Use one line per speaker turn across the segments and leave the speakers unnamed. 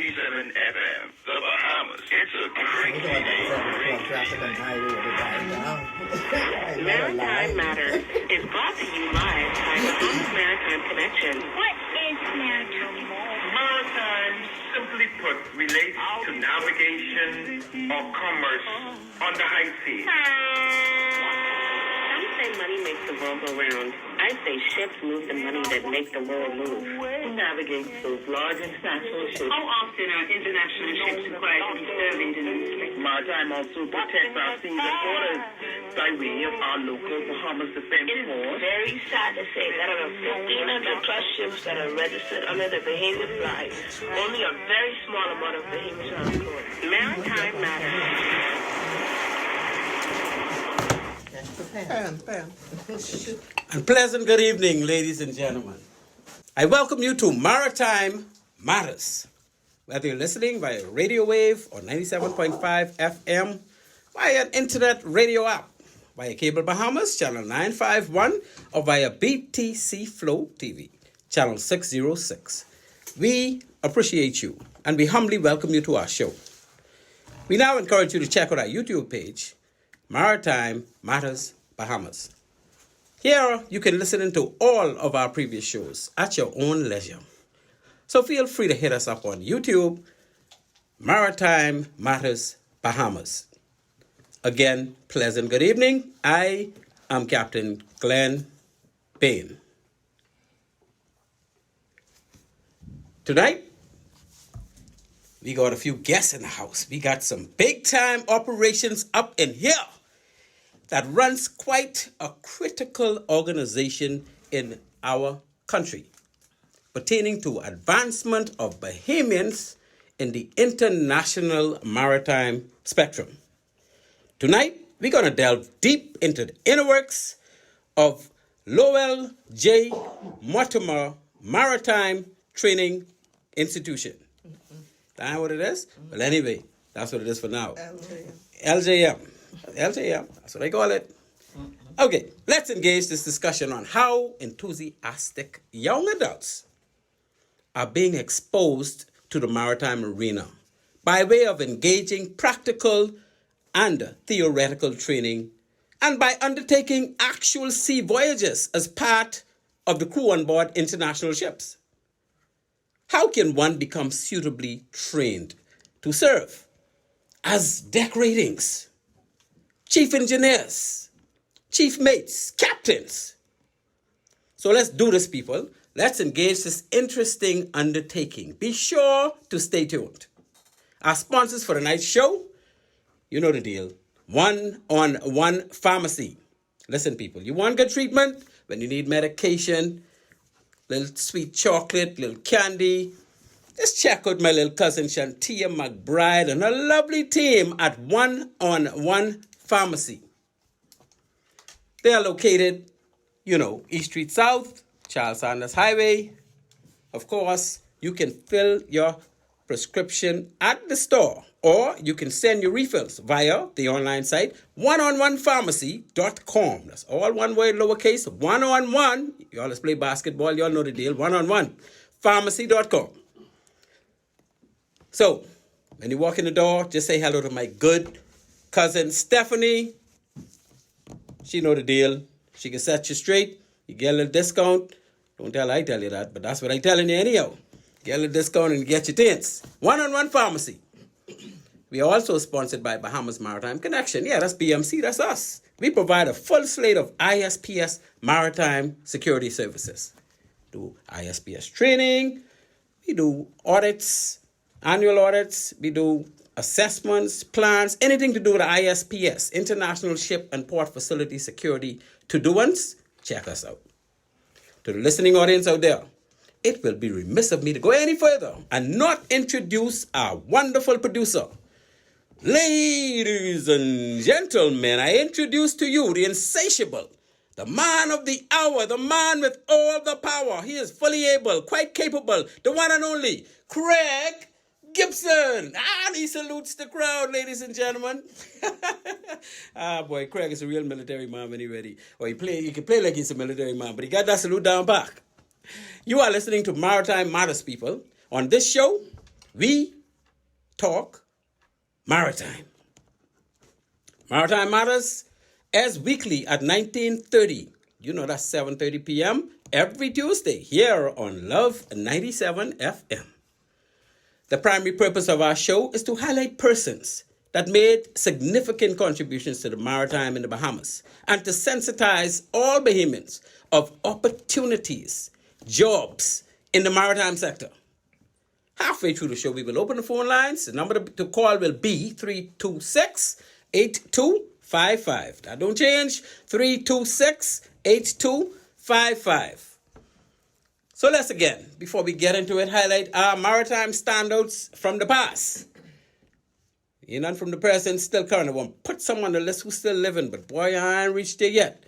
97 FM, the Bahamas. It's a crazy day.
Maritime Matters is brought to you live by Bahamas Maritime Connection.
What is maritime?
Maritime, simply put, relates to navigation or commerce on the high seas.
Some say money makes the world go round. I say ships move the money that make the world move. Who navigates those large international ships?
How often are international ships required to be surveyed in this way?
Maritime also protects our seas and waters by way of our local Bahamas Defense
It is
Force.
very sad to say that out of 1,500 plus ships that are registered under the Bahamian flag, only a very small amount of Bahamians are employed. Maritime Matters.
And pleasant good evening, ladies and gentlemen. I welcome you to Maritime Matters. Whether you're listening via radio wave or 97.5 FM, via an internet radio app, via Cable Bahamas, channel 951, or via BTC Flow TV, channel 606. We appreciate you and we humbly welcome you to our show. We now encourage you to check out our YouTube page, Maritime Matters Bahamas. Here, you can listen into all of our previous shows at your own leisure. So feel free to hit us up on YouTube, Maritime Matters Bahamas. Again, pleasant good evening. I am Captain Glenn Bain. Tonight, we got a few guests in the house. We got some big-time operations up in here that runs quite a critical organization in our country, pertaining to advancement of Bahamians in the international maritime spectrum. Tonight, we're going to delve deep into the inner works of Lowell J. Mortimer Maritime Training Institution. That's what it is? Well, anyway, that's what it is for now. LJM. LJM, that's what I call it. Okay, let's engage this discussion on how enthusiastic young adults are being exposed to the maritime arena by way of engaging practical and theoretical training and by undertaking actual sea voyages as part of the crew on board international ships. How can one become suitably trained to serve as deck ratings, chief engineers, chief mates, captains? So let's do this, people. Let's engage this interesting undertaking. Be sure to stay tuned. Our sponsors for tonight's show, you know the deal. 1-on-1 Pharmacy. Listen, people, you want good treatment when you need medication, little sweet chocolate, little candy. Just check out my little cousin Shantia McBride and her lovely team at 1-on-1 Pharmacy. They are located, East Street South, Charles Sanders Highway. Of course, you can fill your prescription at the store or you can send your refills via the online site, oneononepharmacy.com. That's all one word, lowercase, one-on-one. Y'all let's play basketball. Y'all know the deal. One-on-one. Pharmacy.com. So, when you walk in the door, just say hello to my good cousin Stephanie. She know the deal. She can set you straight. You get a little discount. Don't tell I tell you that, but that's what I telling you anyhow. Get a little discount and get your tints. 1-on-1 Pharmacy. We are also sponsored by Bahamas Maritime Connection. Yeah, that's BMC, that's us. We provide a full slate of ISPS maritime security services. Do ISPS training. We do audits, annual audits. We do assessments, plans, anything to do with ISPS, International Ship and Port Facility Security to-do-ones. Check us out. To the listening audience out there, it will be remiss of me to go any further and not introduce our wonderful producer. Ladies and gentlemen, I introduce to you the insatiable, the man of the hour, the man with all the power. He is fully able, quite capable, the one and only Craig Gibson. And he salutes the crowd, ladies and gentlemen. Boy, Craig is a real military man when he's ready. Or he can play like he's a military man, but he got that salute down back. You are listening to Maritime Matters, people. On this show, we talk maritime. Maritime Matters airs weekly at 19:30. You know that's 7:30 p.m. every Tuesday here on Love 97 FM. The primary purpose of our show is to highlight persons that made significant contributions to the maritime in the Bahamas and to sensitize all Bahamians of opportunities, jobs in the maritime sector. Halfway through the show, we will open the phone lines. The number to call will be 326-8255. That don't change, 326-8255. So let's again, before we get into it, highlight our maritime standouts from the past. None from the present, still current. I want to put some on the list who's still living, but boy, I ain't reached there yet.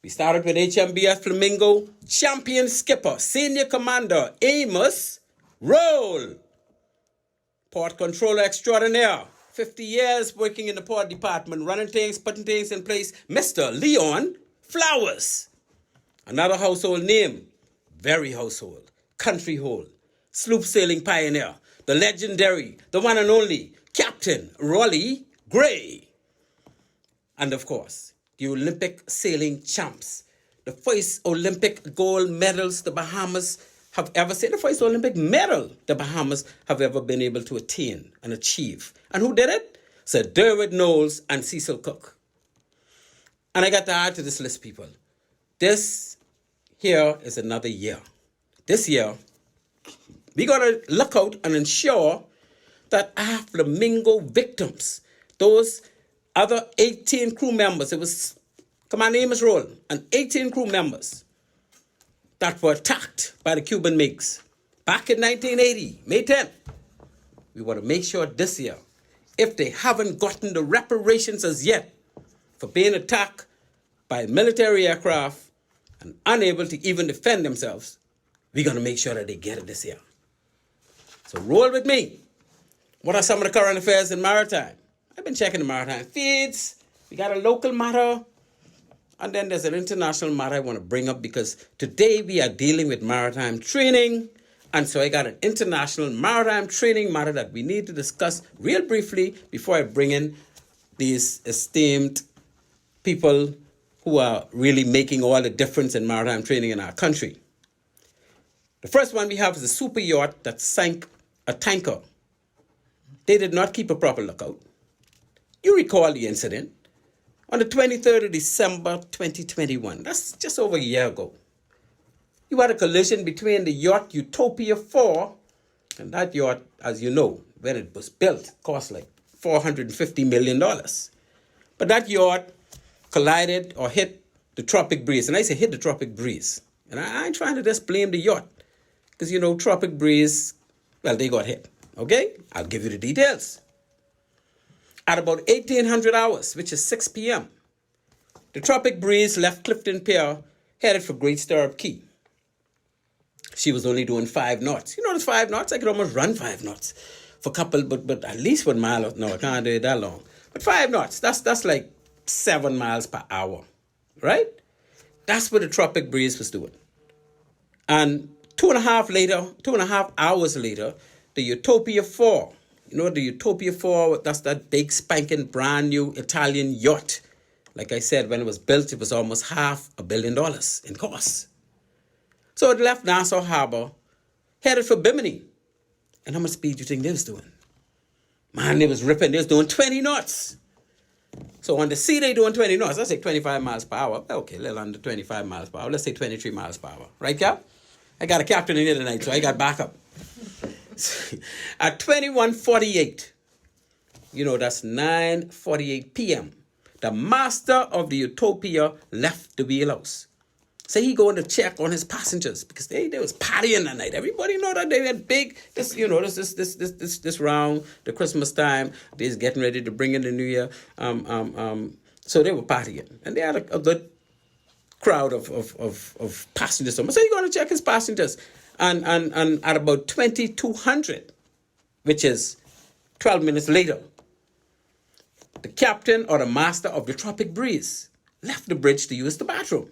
We started with HMBS Flamingo, champion skipper, senior commander, Amos Roll. Port controller extraordinaire, 50 years working in the port department, running things, putting things in place, Mr. Leon Flowers. Another household name, very household, country hole, sloop sailing pioneer, the legendary, the one and only, Captain Rolly Gray. And of course, the Olympic sailing champs, the first Olympic gold medals the Bahamas have ever seen, the first Olympic medal the Bahamas have ever been able to attain and achieve. And who did it? Sir Derwent Knowles and Cecil Cook. And I got to add to this list, people. This here is another year. This year, we got to look out and ensure that our Flamingo victims, those other 18 crew members, it was Commander Amos Roll and 18 crew members that were attacked by the Cuban MiGs back in 1980, May 10th. We want to make sure this year, if they haven't gotten the reparations as yet for being attacked by military aircraft and unable to even defend themselves, we're going to make sure that they get it this year. So roll with me. What are some of the current affairs in maritime? I've been checking the maritime feeds. We got a local matter. And then there's an international matter I want to bring up because today we are dealing with maritime training. And so I got an international maritime training matter that we need to discuss real briefly before I bring in these esteemed people who are really making all the difference in maritime training in our country. The first one we have is a super yacht that sank a tanker. They did not keep a proper lookout. You recall the incident on the 23rd of December 2021. That's just over a year ago. You had a collision between the yacht Utopia 4 and that yacht, as you know, when it was built, cost like $450 million. But that yacht collided or hit the tropic breeze. And I say hit the tropic breeze. And I ain't trying to just blame the yacht. Because, tropic breeze, well, they got hit. Okay? I'll give you the details. At about 1800 hours, which is 6 p.m., the tropic breeze left Clifton Pier, headed for Great Stirrup Key. She was only doing 5 knots. It's 5 knots. I could almost run 5 knots for a couple, but at least 1 mile. No, I can't do it that long. But 5 knots, that's like 7 miles per hour, right? That's what the tropic breeze was doing. And 2.5 hours later, the Utopia 4, the Utopia 4, that's that big spanking brand new Italian yacht. Like I said, when it was built, it was almost $500 million in cost. So it left Nassau Harbor, headed for Bimini. And how much speed do you think they was doing? Man, they was ripping. They was doing 20 knots. So on the sea, they doing 20 knots. Let's say 25 miles per hour. Okay, a little under 25 miles per hour. Let's say 23 miles per hour. Right, Cap? I got a captain in here tonight, so I got backup. At 21:48, that's 9:48 p.m., the master of the Utopia left the wheelhouse. So he going to check on his passengers because they was partying that night. Everybody know that they had big, this round, the Christmas time, they's getting ready to bring in the New Year. So they were partying. And they had a good crowd of passengers. So he's going to check his passengers. And at about 2200, which is 12 minutes later, the captain or the master of the Tropic Breeze left the bridge to use the bathroom,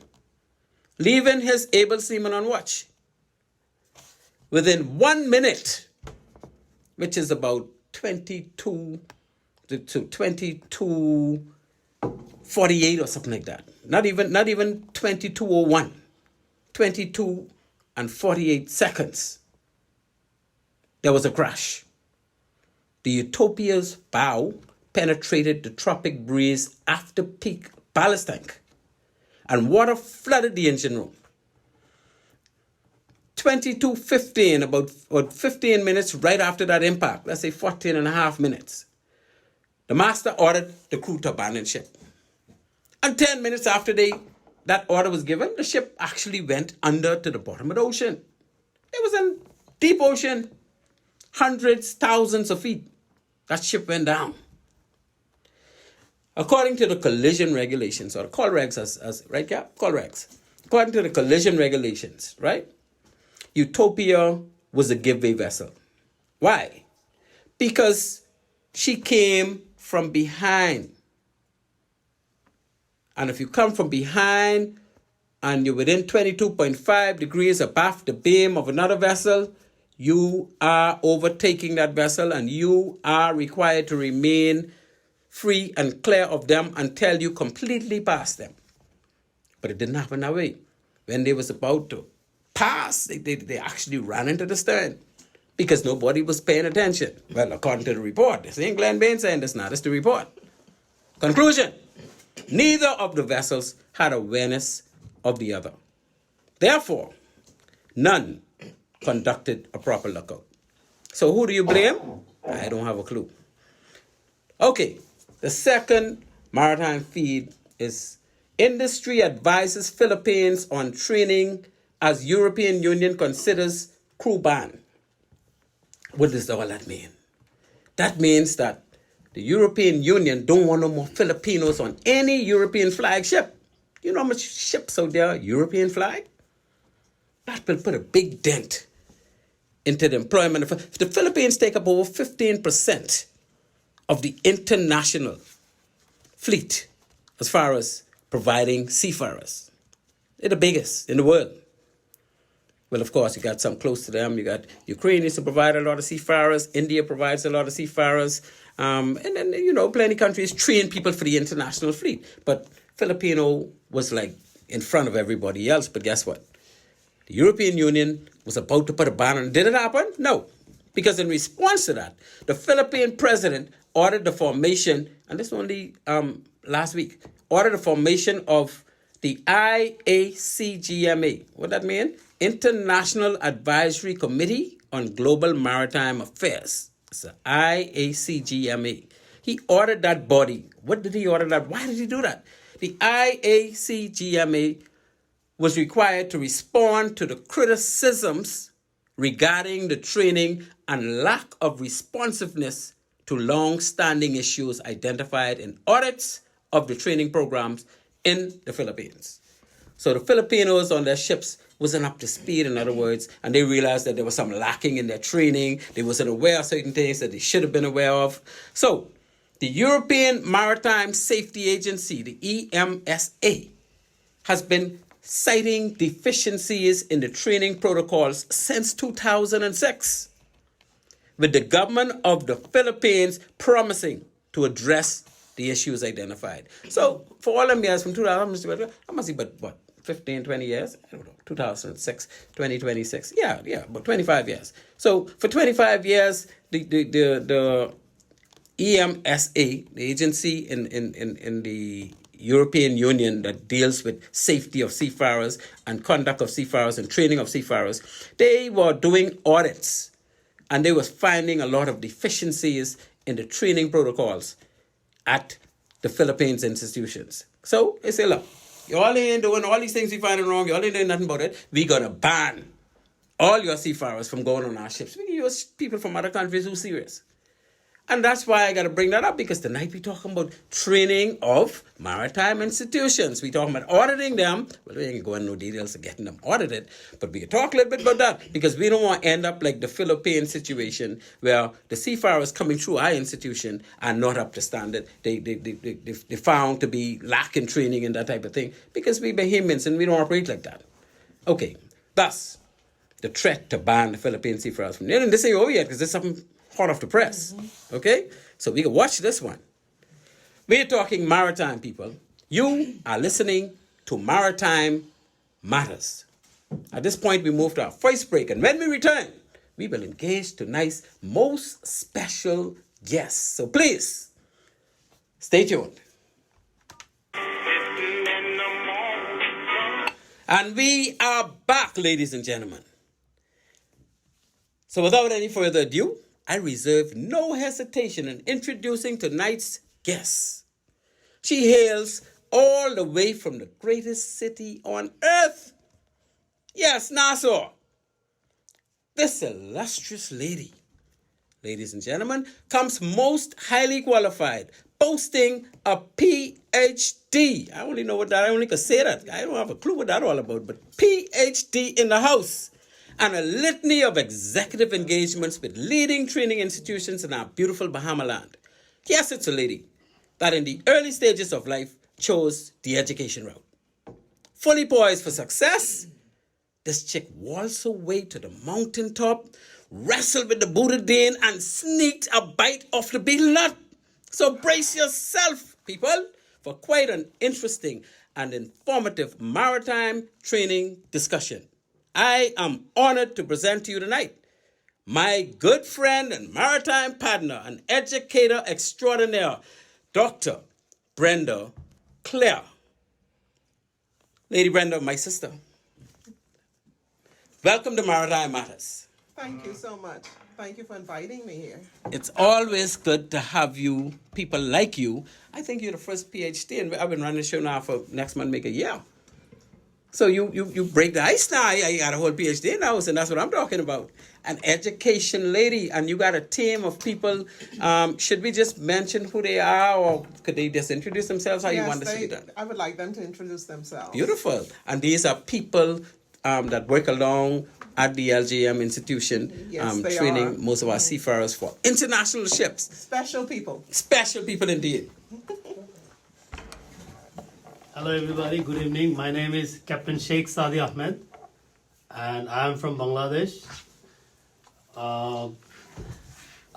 leaving his able seaman on watch. Within 1 minute, which is about 22 to 22:48 or something like that. Not even 22:01. 22:48. There was a crash. The Utopia's bow penetrated the tropic breeze after peak ballast tank, and water flooded the engine room. 22:15, about 15 minutes right after that impact, let's say 14 and a half minutes, the master ordered the crew to abandon ship. And 10 minutes after that order was given, the ship actually went under to the bottom of the ocean. It was in deep ocean, hundreds, thousands of feet. That ship went down. According to the collision regulations, or the call regs, right, Cap? Call regs. According to the collision regulations, right? Utopia was a giveaway vessel. Why? Because she came from behind. And if you come from behind and you're within 22.5 degrees above the beam of another vessel, you are overtaking that vessel and you are required to remain free and clear of them until you completely pass them. But it didn't happen that way. When they was about to pass, they actually ran into the stern because nobody was paying attention. Well, according to the report, this ain't Glenn Bain saying this now, this is the report. Conclusion, neither of the vessels had awareness of the other. Therefore, none conducted a proper lookout. So who do you blame? I don't have a clue. Okay, the second maritime feed is industry advises Philippines on training as European Union considers crew ban. What does all that mean? That means that the European Union don't want no more Filipinos on any European flag ship. You know how much ships out there, European flag? That will put a big dent into the employment. The Philippines take up over 15% of the international fleet as far as providing seafarers. They're the biggest in the world. Well, of course, you got some close to them. You got Ukraine used to provide a lot of seafarers. India provides a lot of seafarers. And then, plenty of countries train people for the international fleet. But Filipino was like in front of everybody else. But guess what? The European Union was about to put a ban on. Did it happen? No. Because in response to that, the Philippine president ordered the formation, and this only last week, ordered the formation of the IACGMA. What that mean? International Advisory Committee on Global Maritime Affairs. It's the IACGMA. He ordered that body. What did he order that? Why did he do that? The IACGMA was required to respond to the criticisms regarding the training and lack of responsiveness to long-standing issues identified in audits of the training programs in the Philippines. So the Filipinos on their ships wasn't up to speed, in other words, and they realized that there was some lacking in their training. They wasn't aware of certain things that they should have been aware of. So the European Maritime Safety Agency, the EMSA, has been citing deficiencies in the training protocols since 2006, with the government of the Philippines promising to address the issues identified. So for all them years from 2000, I must see, but what, 15, 20 years? I don't know, 2006, 2026. Yeah, about 25 years. So for 25 years, the EMSA, the agency in the European Union that deals with safety of seafarers and conduct of seafarers and training of seafarers, they were doing audits and they was finding a lot of deficiencies in the training protocols at the Philippines institutions. So they say, look, you all ain't doing all these things we finding wrong, you all ain't doing nothing about it. We're going to ban all your seafarers from going on our ships. We use people from other countries who's serious. And that's why I got to bring that up, because tonight we're talking about training of maritime institutions. We're talking about auditing them. Well, we ain't going into no details of getting them audited, but we can talk a little bit about that, because we don't want to end up like the Philippine situation where the seafarers coming through our institution are not up to standard. They found to be lacking training and that type of thing, because we Bahamians and we don't operate like that. Okay, thus, the threat to ban the Philippine seafarers from there. And this ain't over yet because there's something hot off the press. Okay? So we can watch this one. We're talking maritime, people. You are listening to Maritime Matters. At this point, we move to our first break. And when we return, we will engage tonight's most special guest. So please, stay tuned. And we are back, ladies and gentlemen. So without any further ado, I reserve no hesitation in introducing tonight's guest. She hails all the way from the greatest city on earth. Yes, Nassau. This illustrious lady, ladies and gentlemen, comes most highly qualified, boasting a PhD. I only know what that, I only can say that. I don't have a clue what that's all about, but PhD in the house. And a litany of executive engagements with leading training institutions in our beautiful Bahama land. Yes, it's a lady that in the early stages of life chose the education route. Fully poised for success, this chick waltzed her way to the mountaintop, wrestled with the Buddha Dane, and sneaked a bite off the betel nut. So brace yourself, people, for quite an interesting and informative maritime training discussion. I am honored to present to you tonight my good friend and maritime partner and educator extraordinaire, Dr. Brenda Claire. Lady Brenda, my sister. Welcome to Maritime Matters.
Thank you so much. Thank you for inviting me here.
It's always good to have you, people like you. I think you're the first PhD, and I've been running the show now for next month, make a year. So you break the ice now. I got a whole PhD in the house, and that's what I'm talking about. An education lady, and you got a team of people. Should we just mention who they are, or could they just introduce themselves? How you want this to be done?
I would like them to introduce themselves.
Beautiful. And these are people that work along at the LJM institution,
Yes, they
training
are.
most of our seafarers for international ships.
Special people.
Special people indeed.
Hello everybody, good evening. My name is Captain Sheikh Sadi Ahmed and I am from Bangladesh.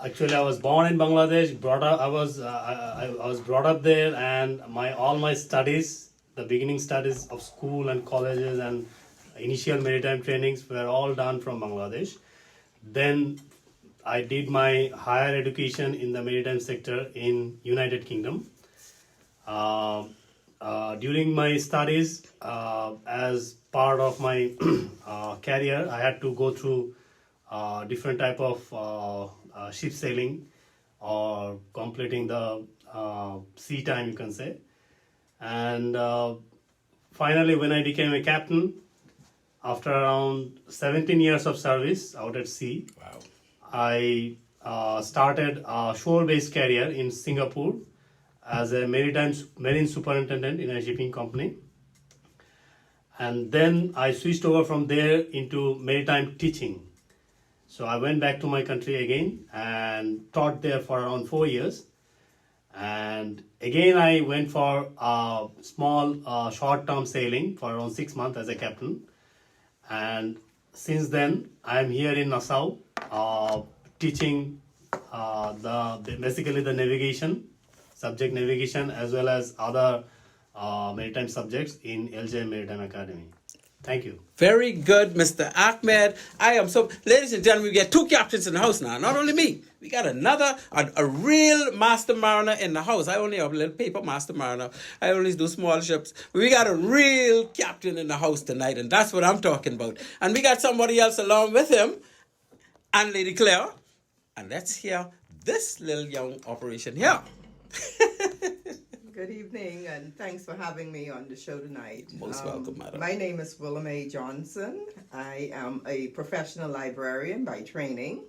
Actually, I was born in Bangladesh, I was brought up there, and all my studies, the beginning studies of school and colleges and initial maritime trainings were all done from Bangladesh. Then I did my higher education in the maritime sector in United Kingdom. During my studies, as part of my career, I had to go through different type of ship sailing or completing the sea time, you can say. And finally, when I became a captain, after around 17 years of service out at sea,
Wow.
I started a shore-based career in Singapore as a marine superintendent in a shipping company. And then I switched over from there into maritime teaching. So I went back to my country again and taught there for around 4 years. And again, I went for a small short-term sailing for around 6 months as a captain. And since then, I'm here in Nassau teaching basically the navigation, subject navigation, as well as other maritime subjects in LJM Maritime Academy. Thank you.
Very good, Mr. Ahmed. I am so, ladies and gentlemen, we get two captains in the house now. Not only me, we got a real master mariner in the house. I only have a little paper master mariner. I only do small ships. We got a real captain in the house tonight, and that's what I'm talking about. And we got somebody else along with him, and Lady Claire. And let's hear this little young operation here.
Good evening, and thanks for having me on the show tonight.
Most welcome, madam.
My name is Willa Mae Johnson. I am a professional librarian by training.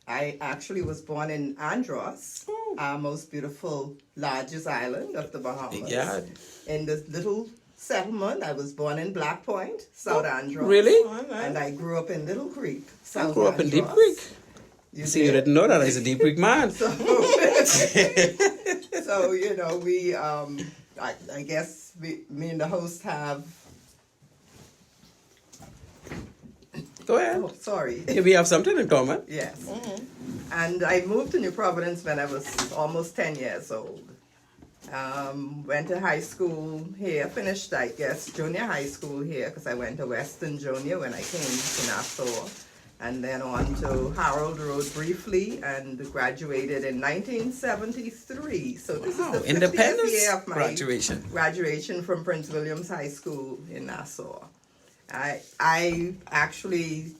I actually was born in Andros, our most beautiful, largest island of the Bahamas.
Yeah.
In this little settlement, I was born in Black Point, South Andros.
Really?
And I grew up in Little Creek,
I
South
grew up in Deep
Andros.
Creek.
You
See, you
did?
didn't know that. He's a Deep Creek man.
So, you know, we, I guess me and the host have
Go ahead.
Oh, sorry.
Yeah, we have something in common.
Yes. And I moved to New Providence when I was almost 10 years old. Went to high school here, finished, I guess, junior high school here because I went to Western Junior when I came to Nassau. And then on to Harold Road briefly and graduated in 1973. So this is the 50th
Independence
year of my
graduation
from Prince William's High School in Nassau. I actually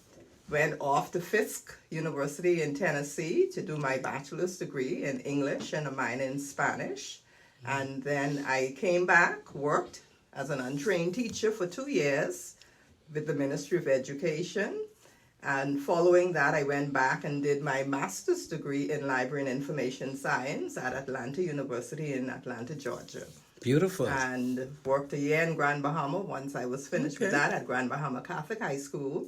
went off to Fisk University in Tennessee to do my bachelor's degree in English and a minor in Spanish. And then I came back, worked as an untrained teacher for 2 years with the Ministry of Education. And following that, I went back and did my master's degree in Library and Information Science at Atlanta University in Atlanta, Georgia.
Beautiful.
And worked a year in Grand Bahama once I was finished with that at Grand Bahama Catholic High School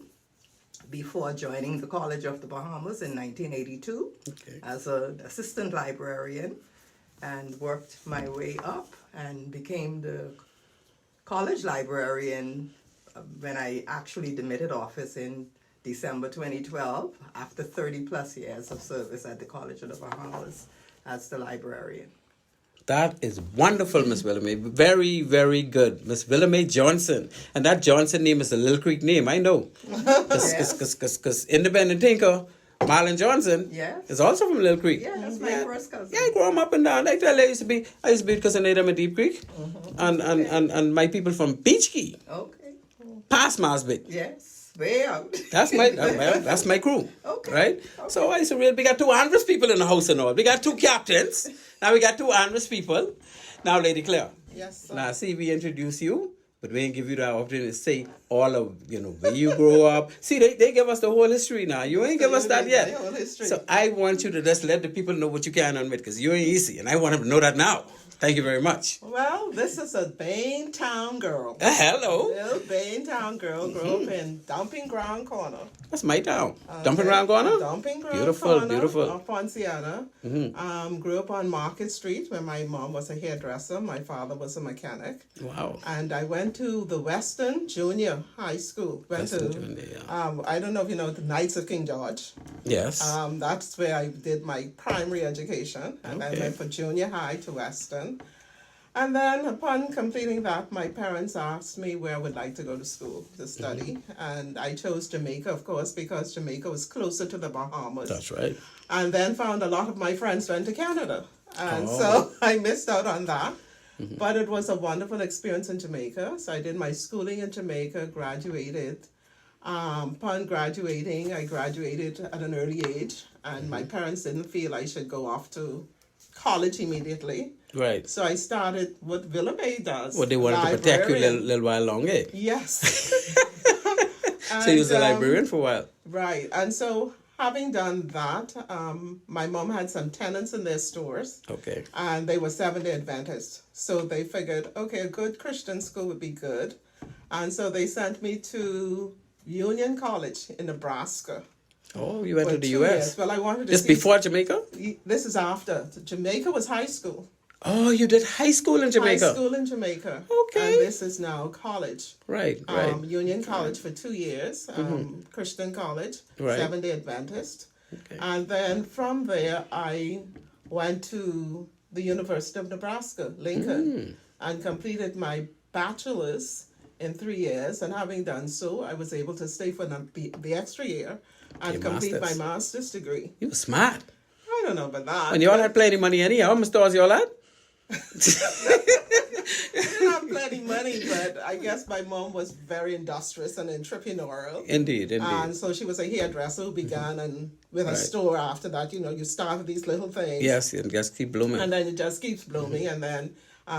before joining the College of the Bahamas in 1982 as an assistant librarian, and worked my way up and became the college librarian when I actually demitted office in December 2012 after 30 plus years of service at the College of the Bahamas as the librarian.
That is wonderful, Miss Willamay. Very, very good. Miss Willamay Johnson. And that Johnson name is a Little Creek name, I know. Because independent thinker, Marlon Johnson, is also from Little Creek.
Yeah, that's my first cousin.
Yeah, I grew up and down. Like that, I used to be because I named them in Deep Creek. And my people from Beach Key.
Okay.
Past Marsbit.
Yes. Way out.
That's my crew.
Okay.
Right? So I said, we got 2 Andres people in the house and all. We got 2 captains. Now we got 2 Andres people. Now, Lady Claire.
Yes, sir.
Now, see, we introduce you, but we ain't give you the opportunity to say all of, where you grow up. See, they give us the whole history now. You ain't give us that yet.
Whole history.
So I want you to just let the people know what you can admit, because you ain't easy, and I want them to know that now. Thank you very much.
Well, this is a Bain Town girl.
Hello.
Little Bain Town girl grew up in Dumping Ground Corner.
That's my town. Dumping Ground Corner?
Dumping Ground
Beautiful,
Corner.
beautiful.
Of Ponciana. Grew up on Market Street where my mom was a hairdresser. My father was a mechanic.
Wow.
And I went to the Western Junior High School. I don't know if you know the Knights of King George.
Yes.
That's where I did my primary education. And I went from junior high to Western. And then upon completing that, my parents asked me where I would like to go to school to study. And I chose Jamaica, of course, because Jamaica was closer to the Bahamas.
That's right.
And then found a lot of my friends went to Canada. And so I missed out on that. But it was a wonderful experience in Jamaica. So I did my schooling in Jamaica, graduated. Upon graduating, I graduated at an early age. And my parents didn't feel I should go off to college immediately.
Right.
So I started what Willamay does.
Well, they wanted to protect you a little while longer.
Yes.
So you was a librarian for a while.
Right. And so having done that, my mom had some tenants in their stores.
Okay.
And they were Seventh-day Adventists. So they figured, okay, a good Christian school would be good. And so they sent me to Union College in Nebraska.
Oh, you went to the
2
U.S.?
years. Well, I wanted to
Just before Jamaica?
This is after. Jamaica was high school.
Oh, you did high school in Jamaica?
High school in Jamaica.
Okay.
And this is now college.
Right.
Union College for 2 years, Christian college,
Right.
Seventh-day Adventist.
Okay.
And then from there, I went to the University of Nebraska, Lincoln, and completed my bachelor's in 3 years. And having done so, I was able to stay for the extra year and
Your
complete
master's.
my master's degree.
You were smart.
I don't know about that.
And you all had plenty of money anyhow. How much stores you all had?
didn't have plenty money, but I guess my mom was very industrious and entrepreneurial.
Indeed.
And so she was a hairdresser who began and with a store after that. You start with these little things.
Yes, and just keep blooming.
And then it just keeps blooming. And then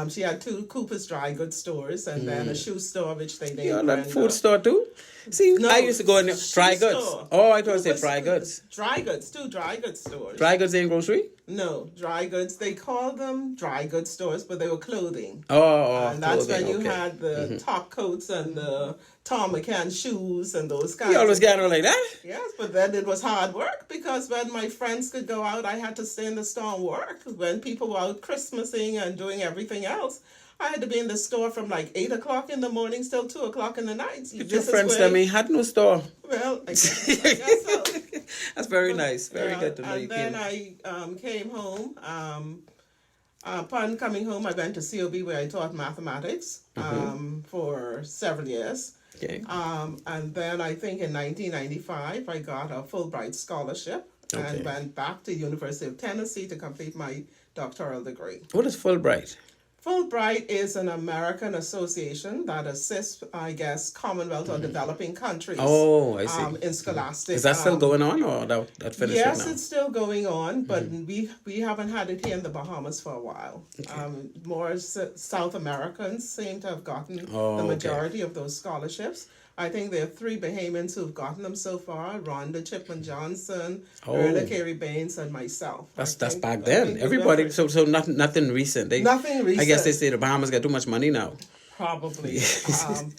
she had 2 Cooper's dry goods stores and then a shoe store, which they named
You all had
Brenda.
food store too? See,
No,
I used to go in there. Dry
shoe
goods.
store.
Oh, I thought you said
Cooper's-
dry goods.
Dry goods, 2 dry goods stores.
Dry goods ain't grocery?
No, dry goods. They called them dry goods stores, but they were clothing.
Oh,
And that's
clothing,
when you
okay.
had the top coats and the Tom McCann shoes and those kinds
You always
of
get on like that?
Yes, but then it was hard work because when my friends could go out, I had to stay in the store and work. When people were out Christmasing and doing everything else, I had to be in the store from like 8 o'clock in the morning till 2 o'clock in the night.
Your friends tell me had no store.
Well, I guess so.
That's very nice. Very good to know you
And then
came.
I came home. Upon coming home, I went to COB where I taught mathematics for several years.
Okay.
And then I think in 1995, I got a Fulbright scholarship and went back to University of Tennessee to complete my doctoral degree.
What is Fulbright?
Fulbright is an American association that assists, I guess, Commonwealth or developing countries.
Oh, I see.
In scholastic.
Is that still going on, or that finished
Yes,
right now?
it's still going on, but we haven't had it here in the Bahamas for a while. More South Americans seem to have gotten the majority of those scholarships. I think there are 3 Bahamians who've gotten them so far: Rhonda Chipman Johnson, Erda Carey Baines, and myself.
That's back then. Everybody, so nothing recent.
Nothing recent.
I guess they say the Bahamas got too much money now.
Probably,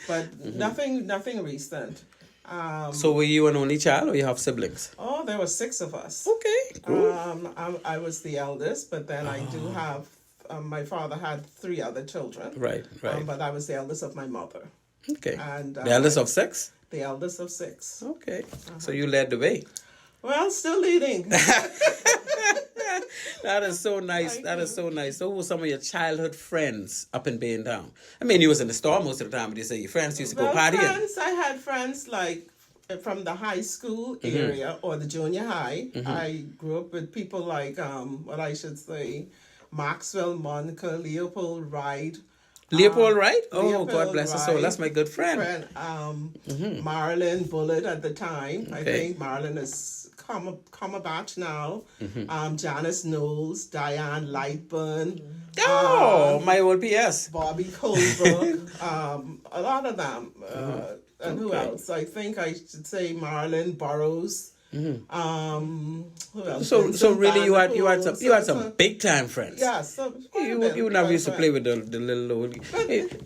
but nothing recent.
So were you an only child, or you have siblings?
Oh, there were 6 of us.
Okay, cool.
I was the eldest, but then I do have. My father had 3 other children.
Right.
But I was the eldest of my mother.
Okay.
And
the eldest of 6?
The eldest of 6.
Okay. So you led the way.
Well, still leading.
That is so nice. That is so nice. So who were some of your childhood friends up in Bay and Down? I mean, you was in the store most of the time, but you say your friends used to go partying.
Friends, I had friends like from the high school area or the junior high. I grew up with people like, Maxwell Monica, Leopold Wright.
Leopold Wright? Oh,
Leopold
God bless his soul. That's my good friend.
Marilyn Bullitt at the time. I think Marilyn is come a batch now. Janice Knowles, Diane Lightburn.
My old PS.
Bobby Colebrook. A lot of them. And who else? I think I should say Marilyn Burrows. Who else?
So really, you had some big time friends.
Yeah,
you never used to play with the little old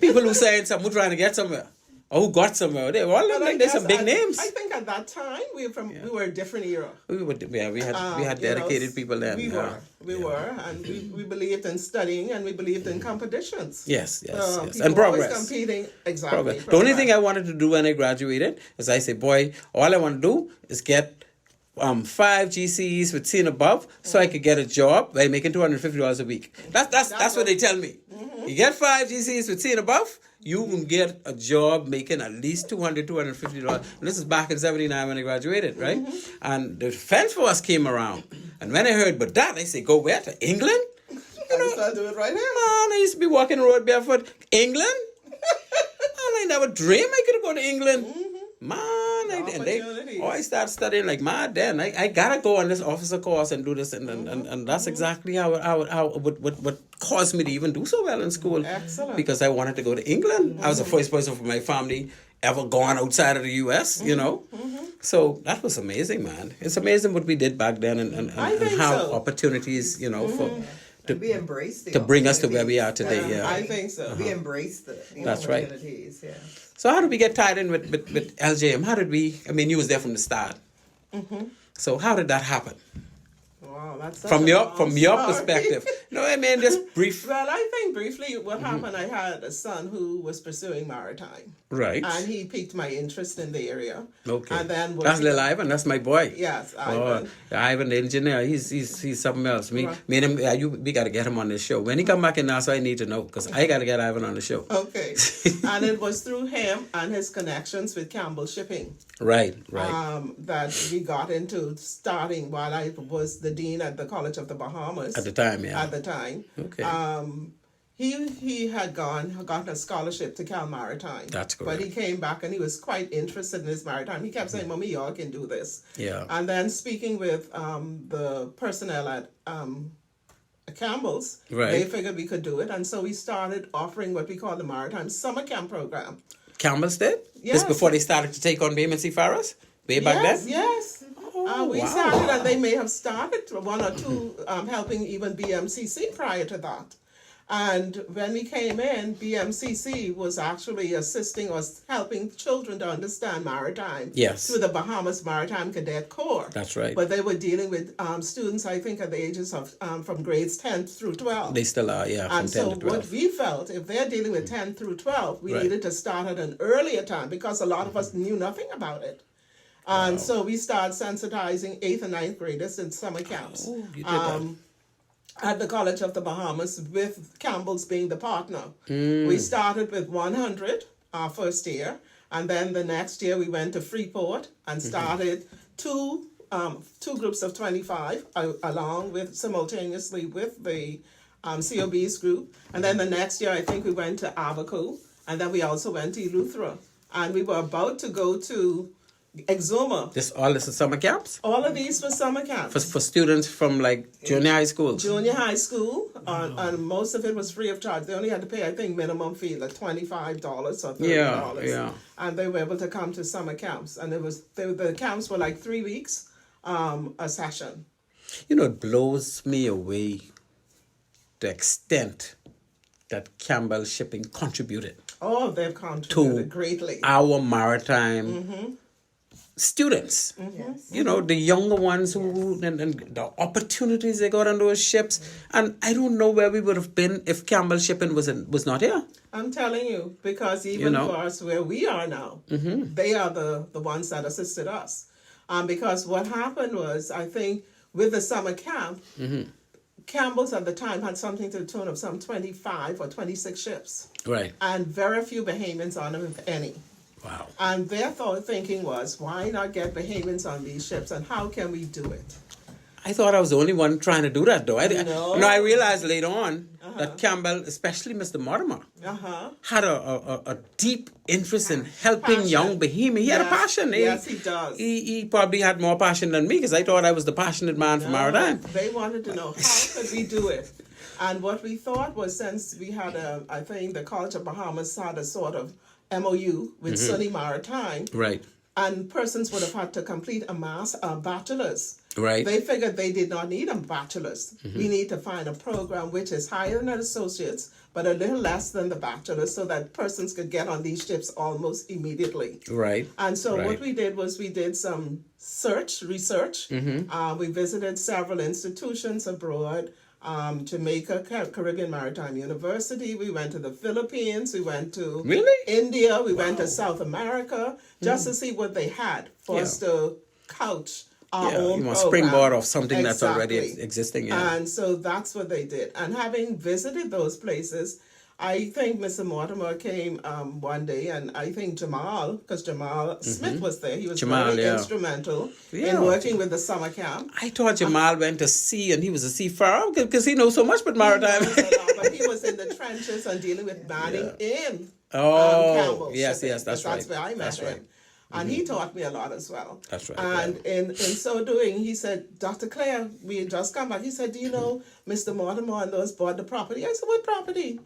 people who saying something, who trying to get somewhere, or who got somewhere. They all look like there's some big names.
I think at that time we were a different era.
We had dedicated people then.
We were, and we believed in studying, and we believed in competitions.
Yes, and progress.
Competing, exactly.
Progress. The only thing I wanted to do when I graduated is I say, boy, all I want to do is get 5 GCEs with C and above, so I could get a job by making $250 a week. That's what they tell me. You get 5 GCEs with C and above, you can get a job making at least $250. And this is back in '79 when I graduated, right? And the Defense Force came around, and when I heard but that, they say, go where? To England?
I'll do it right here.
Man, I used to be walking the road barefoot. England? And I never dreamed I could go to England. Man, I started studying like mad then. I gotta go on this officer course and do this, and that's exactly how what caused me to even do so well in school.
Excellent.
Because I wanted to go to England. I was the first person from my family ever gone outside of the U.S., you know. So that was amazing, man. It's amazing what we did back then and how opportunities, you know,
we embraced
to bring us to where we are today. Yeah,
I think so.
We embraced the
That's right.
opportunities. Yeah.
So how did we get tied in with LJM? How did we? I mean, you was there from the start. So how did that happen?
Wow, that's
from your perspective. No, I mean just brief.
Well, I think briefly what happened. I had a son who was pursuing maritime.
Right.
And he piqued my interest in the area.
Okay.
And then
that's little Ivan. That's my boy.
Yes, Ivan.
Oh, Ivan, the engineer. He's something else. Me and him. We gotta get him on this show. When he come back in now, so I need to know because I gotta get Ivan on the show.
Okay. And it was through him and his connections with Campbell Shipping. Right. That we got into starting while I was the dean at the College of the Bahamas.
At the time, yeah.
At the time.
Okay.
He had gotten a scholarship to Cal Maritime.
That's correct.
But he came back and he was quite interested in his maritime. He kept saying, Mommy, y'all can do this.
Yeah.
And then speaking with the personnel at Campbell's, they figured we could do it. And so we started offering what we call the Maritime Summer Camp Program.
Campbell's did?
Yes.
Just before they started to take on Bahamian seafarers? Way back then?
Yes. We started, and they may have started 1 or 2 helping even BMCC prior to that. And when we came in, BMCC was actually assisting us, helping children to understand maritime
Yes.
through the Bahamas Maritime Cadet Corps.
That's right.
But they were dealing with students, I think, at the ages of from grades 10 through 12.
They still are, yeah, from
And
10
so
to 12.
what we felt, if they're dealing with 10 through 12, we
Right.
needed to start at an earlier time because a lot of us knew nothing about it. And so we started sensitizing 8th and 9th graders in summer camps.
Oh, you did that.
At the College of the Bahamas, with Campbell's being the partner.
Mm.
We started with 100 our first year, and then the next year we went to Freeport and
Mm-hmm.
started two groups of 25 along with simultaneously with the COB's group. And then the next year I think we went to Abaco, and then we also went to Eleuthera. And we were about to go to Exuma.
This is summer camps?
All of these were summer camps.
For students from like junior high school?
Junior high school, and most of it was free of charge. They only had to pay, I think, minimum fee, like $25 or $30.
Yeah.
And they were able to come to summer camps. And the camps were like 3 weeks a session.
You know, it blows me away the extent that Campbell Shipping contributed
Oh, they've contributed
to
greatly.
our maritime students. You know, the younger ones who and the opportunities they got on those ships. And I don't know where we would have been if Campbell Shipping was not here.
I'm telling you, because even for us where we are now, they are the ones that assisted us. Because what happened was, I think, with the summer camp, Campbell's at the time had something to the tune of some 25 or 26 ships.
Right.
And very few Bahamians on them, if any.
Wow.
And their thinking was, why not get Bahamians on these ships, and how can we do it?
I thought I was the only one trying to do that, though.
No.
I realized later on that Campbell, especially Mr. Mortimer, had a deep interest in helping
Passion.
young Bahamians. He had a passion.
Yes, he does.
He probably had more passion than me because I thought I was the passionate man for maritime.
They wanted to know, how could we do it? And what we thought was, since we had I think the College of Bahamas had a sort of MOU with SUNY Maritime,
Right.
and persons would have had to complete a bachelor's.
Right.
They figured they did not need a bachelor's. We need to find a program which is higher than an associate's, but a little less than the bachelor's, so that persons could get on these ships almost immediately.
Right.
And so
Right.
what we did was we did some research. We visited several institutions abroad. Jamaica, Caribbean Maritime University. We went to the Philippines. We went to India. We went to South America just to see what they had for us to couch our own
you want
program.
springboard of something that's already
Exactly.
existing. Yeah.
And so that's what they did. And having visited those places, I think Mr. Mortimer came one day, and I think Jamal, because Jamal Smith was there, he was very instrumental in working with the summer camp.
I thought Jamal went to sea and he was a seafarer because he knows so much about maritime.
But he was in the trenches and dealing with manning in
Oh,
Campbell
yes,
Shipping,
yes, that's right.
That's where I met
That's
him.
right.
And he taught me a lot as well.
That's right.
And in so doing, he said, Dr. Claire, we had just come back. He said, do you know Mr. Mortimer and those bought the property? I said, what property?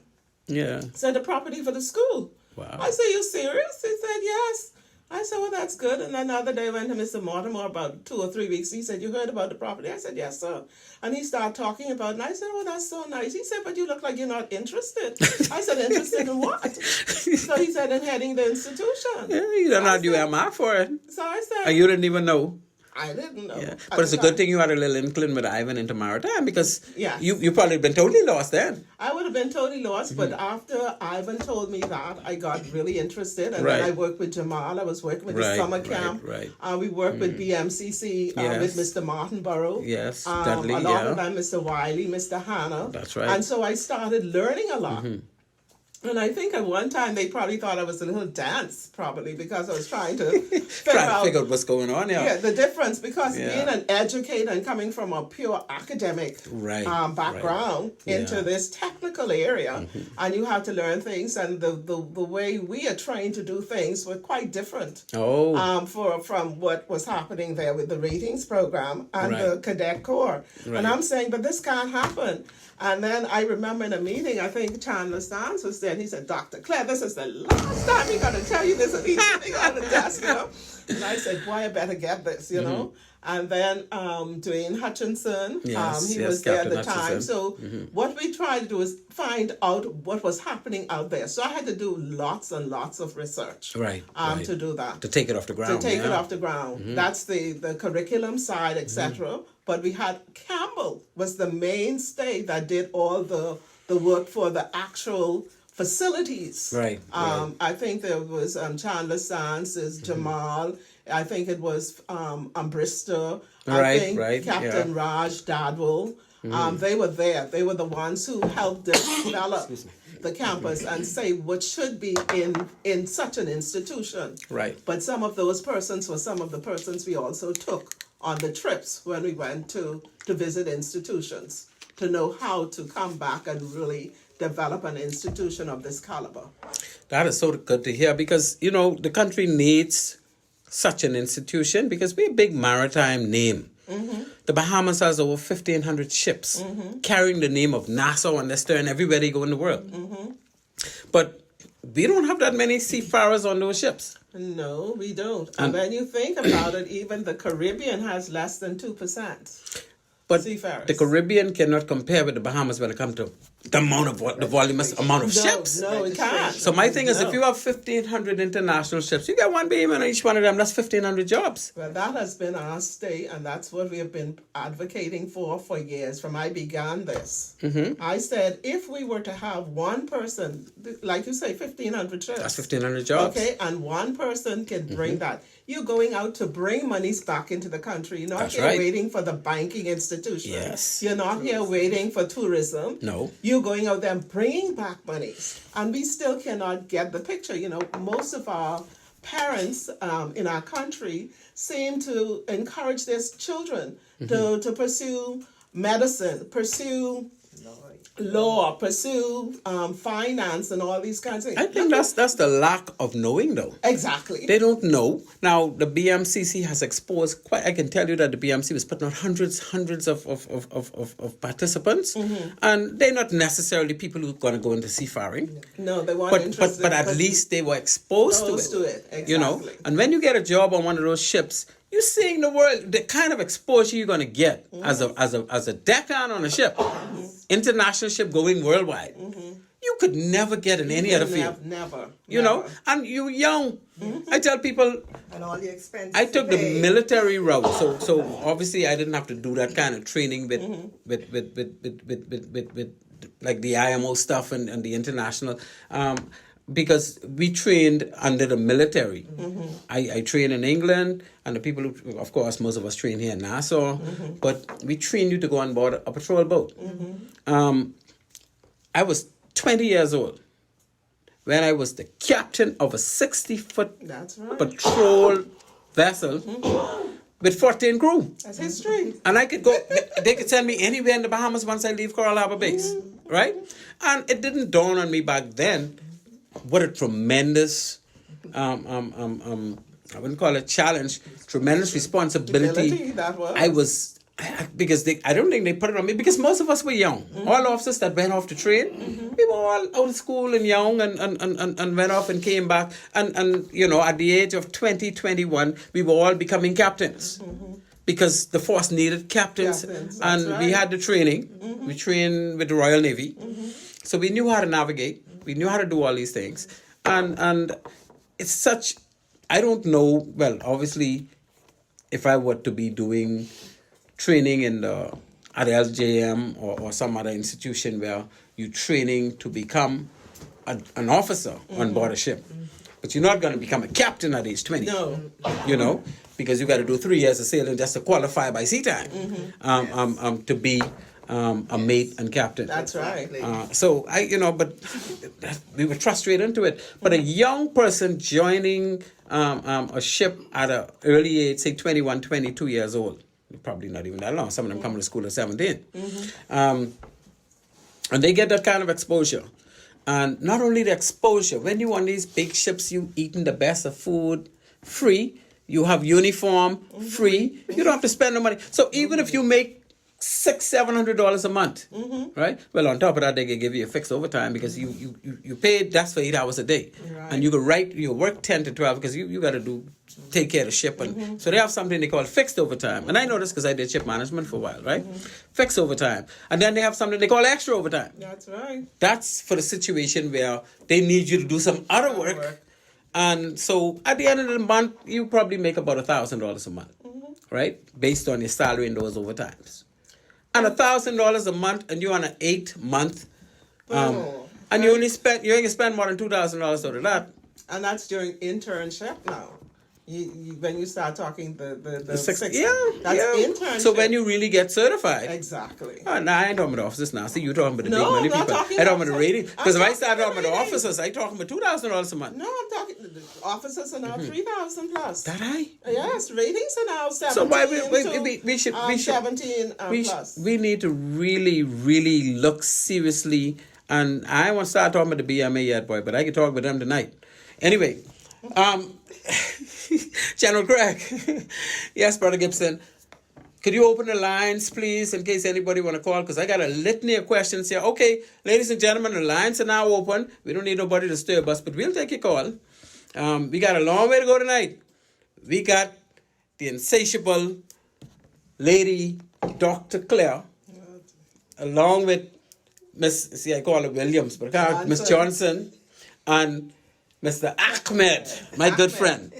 Yeah.
He said, the property for the school.
Wow.
I said, you serious? He said, yes. I said, well, that's good. And then the other day I went to Mr. Mortimer about 2 or 3 weeks. He said, you heard about the property? I said, yes, sir. And he started talking about it. And I said, oh, that's so nice. He said, but you look like you're not interested. I said, interested in what? So he said, in heading the institution.
Yeah, you don't know you am out for it.
So I said,
And you didn't even know.
I didn't know.
Yeah. But it's a good thing you had a little inkling with Ivan into maritime because
Yes.
you probably been totally lost then.
I would have been totally lost, but after Ivan told me that, I got really interested. And
Right.
then I worked with Jamal. I was working with the
Right,
summer
right,
camp.
right.
We worked with BMCC,
Yes.
with Mr. Martin Burrow.
Yes, Dudley,
along
yeah.
with Mr. Wiley, Mr. Hannah.
That's right.
And so I started learning a lot. And I think at one time they probably thought I was a little dance, probably, because I was trying to
Trying to figure out what's going on,
yeah, the difference, because
Yeah.
being an educator and coming from a pure academic
Right,
background
right.
into
Yeah.
this technical area, and you have to learn things, and the way we are trained to do things were quite different
Oh.
from what was happening there with the ratings program and
Right.
the cadet corps.
Right.
And I'm saying, but this can't happen. And then I remember in a meeting, I think Chandler Stans was there, and he said, Dr. Claire, this is the last time we're going to tell you this. And he's sitting on the desk, you know. And I said, boy, I better get this, you know. And then Dwayne Hutchinson,
Yes,
he
yes,
was there at
Captain
the time.
Hutchinson.
So what we tried to do is find out what was happening out there. So I had to do lots and lots of research
Right, right.
to do that.
To take it off the ground.
To take it
yeah.
off the ground. That's the curriculum side, etc. But we had Campbell was the mainstay that did all the work for the actual facilities.
Right, right.
I think there was Chandler Sands, there's Jamal. I think it was Bristol. I
Right,
think
right,
Captain
yeah.
Raj Dadwal. They were there. They were the ones who helped develop the campus and say what should be in such an institution.
Right.
But some of those persons were some of the persons we also took on the trips when we went to visit institutions to know how to come back and really develop an institution of this caliber.
That is so good to hear because, the country needs such an institution because we're a big maritime name. The Bahamas has over 1,500 ships carrying the name of Nassau on their stern everywhere they go in the world. But we don't have that many seafarers on those ships.
No, we don't. And when you think about it, even the Caribbean has less than 2%.
But
Seafarers.
the Caribbean cannot compare with the Bahamas when it comes to the amount of the voluminous amount of ships.
No, it can't.
So my thing is,
No.
if you have 1,500 international ships, you get one beam on each one of them. That's 1,500 jobs.
Well, that has been our stay, and that's what we have been advocating for years. From I began this, I said if we were to have one person, like you say, 1,500 ships.
That's 1,500 jobs.
Okay, and one person can bring that. You're going out to bring monies back into the country. You're not
That's
here
right.
waiting for the banking institution.
Yes.
You're not here waiting for tourism.
No.
You're going out there and bringing back monies. And we still cannot get the picture. Most of our parents in our country seem to encourage their children to pursue medicine, pursue law, pursue finance and all these kinds of things.
I think that's the lack of knowing, though.
Exactly.
They don't know. Now, the BMCC has exposed I can tell you that the BMC was putting out hundreds of participants, and they're not necessarily people who are going to go into seafaring.
No, they weren't interested.
But at least they were exposed to it.
Exactly.
And when you get a job on one of those ships, you're seeing the world, the kind of exposure you're going to get as a deckhand on a ship, international ship going worldwide. You could never get in any other field.
Never.
And you're young. I tell people,
And all the expenses.
I took the military route, so obviously I didn't have to do that kind of training with like the IMO stuff and the international, because we trained under the military. I trained in England, and the people who, of course, most of us train here in Nassau, but we trained you to go on board a patrol boat. I was 20 years old when I was the captain of a 60-foot
That's right.
patrol vessel with 14 crew.
That's history.
And I could go, they could send me anywhere in the Bahamas once I leave Coral Harbor Base, right? And it didn't dawn on me back then what a tremendous, I wouldn't call it challenge, tremendous responsibility.
That was.
I was, because I don't think they put it on me, because most of us were young. All officers that went off to train, we were all out of school and young and went off and came back. And at the age of 20, 21, we were all becoming captains. Because the force needed captains. And
right.
we had the training. We trained with the Royal Navy. So we knew how to navigate. We knew how to do all these things. And it's such, I don't know, well, obviously, if I were to be doing training at LJM or some other institution where you're training to become an officer on board a ship. But you're not going to become a captain at age 20.
No.
Because you got to do 3 years of sailing just to qualify by sea time to be a mate and captain.
That's right.
So but we were thrust straight into it. But a young person joining a ship at an early age, say 21, 22 years old, probably not even that long. Some of them come to school at 17. And they get that kind of exposure. And not only the exposure, when you're on these big ships, you eating the best of food free. You have uniform free. You don't have to spend no money. So even if you make $600-700 a month, right? Well, on top of that, they can give you a fixed overtime because you paid, that's for 8 hours a day.
Right.
And you work 10 to 12 because you got to take care of ship. And so they have something they call fixed overtime. And I know this because I did ship management for a while, right? Fixed overtime. And then they have something they call extra overtime.
That's right.
That's for the situation where they need you to do some other work. And so at the end of the month, you probably make about $1,000 a month, right? Based on your salary in those overtimes. And $1,000 a month, and you're on an 8-month, and you only spend more than $2,000 out of that.
And that's during internship now. When you start talking the
That's
internship.
So when you really get certified.
Exactly.
Oh, nah, I ain't talking about the officers now. See, you talking about the
No,
big money
I'm not
people.
talking
I'm talking
about
about the rating. Because if I start
talking
talking about the
about
officers, I talking about $2,000 a month.
No, I'm talking the officers are now 3,000 plus.
That I?
Yes, ratings are now 17
So why we should
17 plus.
we need to really, really look seriously. And I won't start talking about the BMA yet, boy, but I can talk about them tonight. Anyway, General Craig. Yes, Brother Gibson. Could you open the lines, please, in case anybody want to call? Because I got a litany of questions here. Okay, ladies and gentlemen, the lines are now open. We don't need nobody to disturb us, but we'll take your call. We got a long way to go tonight. We got the insatiable lady, Dr. Claire, along with I call her Williams, but I call her Miss Johnson, and Mr. Ahmed, my good friend.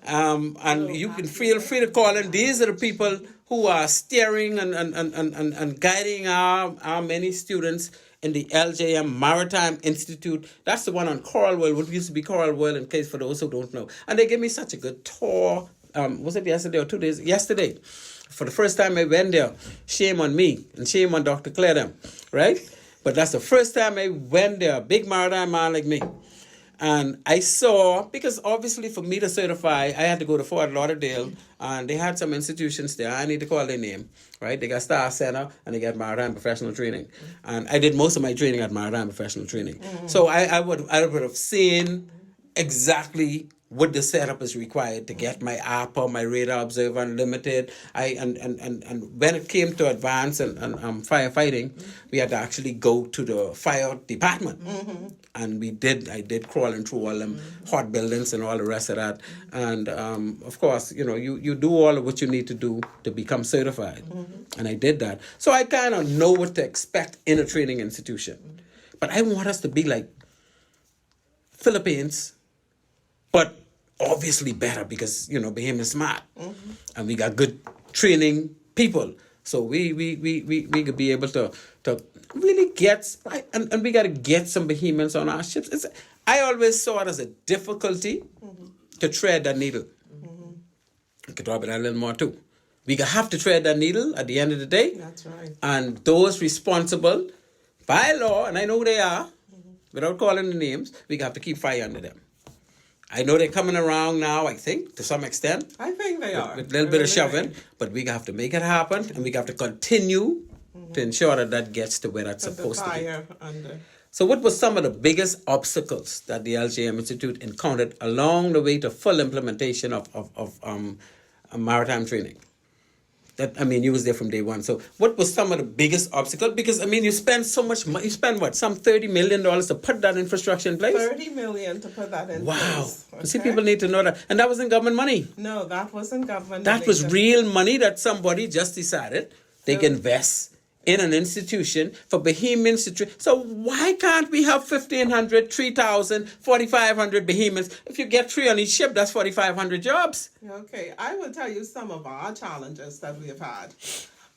And you can feel free to call in. These are the people who are steering and guiding our many students in the LJM Maritime Institute. That's the one on Coral World, what used to be Coral World, in case for those who don't know. And they gave me such a good tour. Was it yesterday or 2 days? Yesterday. For the first time I went there. Shame on me and shame on Dr. Claire them, right? But that's the first time I went there. Big maritime man like me. And I saw, because obviously for me to certify, I had to go to Fort Lauderdale, and they had some institutions there. I need to call their name, right? They got Star Center, and they got Maritime Professional Training. And I did most of my training at Maritime Professional Training. So I would have seen exactly what the setup is required to get my ARPA, my Radar Observer Unlimited. And when it came to advance and firefighting, we had to actually go to the fire department. And I did crawling through all them hot buildings and all the rest of that. And of course, you do all of what you need to do to become certified. And I did that. So I kind of know what to expect in a training institution. But I want us to be like Philippines, but obviously better because, Bahamians smart. And we got good training people. So we could be able to really get, and we got to get some Bahamians on our ships. I always saw it as a difficulty to tread that needle. We could talk about that a little more too. We have to tread that needle at the end of the day.
That's right.
And those responsible by law, and I know they are, without calling the names, we have to keep fire under them. I know they're coming around now, I think, to some extent.
I think they are.
With a little bit of shoving. But we have to make it happen, and we have to continue to ensure that gets to where that's supposed to be.
Under.
So what were some of the biggest obstacles that the LJM Institute encountered along the way to full implementation of maritime training? You was there from day one. So what was some of the biggest obstacles? Because, you spend so much money. You spend what? Some $30 million to put that infrastructure in place?
$30 million to put that in place.
Wow.
Okay.
See, people need to know that. And that wasn't government money.
No, that wasn't government
That
money.
was real money that somebody just decided they can invest in an institution for Bahamians. So why can't we have 1,500, 3,000, 4,500 Bahamians? If you get 3 on each ship, that's 4,500 jobs.
Okay, I will tell you some of our challenges that we've had.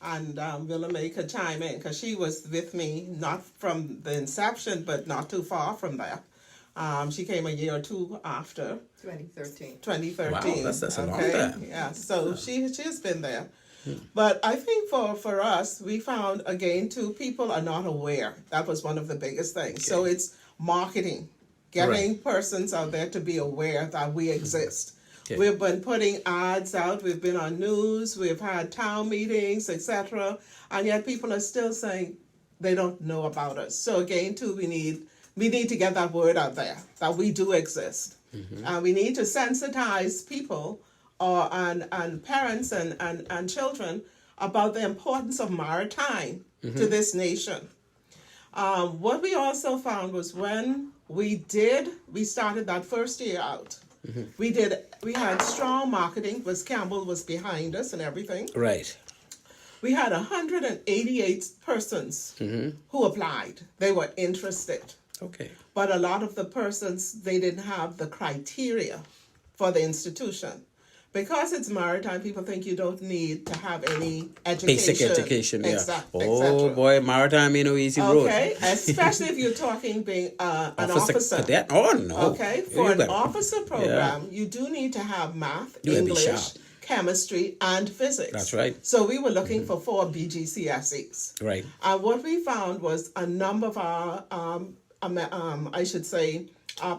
And Willameka chime in, because she was with me, not from the inception, but not too far from there. She came a year or two after. 2013.
Wow, that's a long time.
Yeah, so she's been there. But I think for us, we found, again, too, people are not aware. That was one of the biggest things. Okay. So it's marketing, getting persons out there to be aware that we exist. Okay. We've been putting ads out. We've been on news. We've had town meetings, etc. And yet people are still saying they don't know about us. So again, too, we need to get that word out there, that we do exist. And we need to sensitize people and parents and children about the importance of maritime to this nation. What we also found was when we started that first year out, we had strong marketing, because Campbell was behind us and everything.
Right.
We had 188 persons who applied. They were interested.
Okay.
But a lot of the persons, they didn't have the criteria for the institution. Because it's maritime, people think you don't need to have any education.
Basic education, yeah.
Exactly.
Boy, maritime ain't no easy road.
Okay, especially if you're talking being an officer.
Cadet? Oh, no.
Okay, for an officer program, you do need to have math,
You gotta be
English,
sharp.
chemistry, and physics.
That's right.
So we were looking for 4 BGCSEs.
Right.
And what we found was a number of our,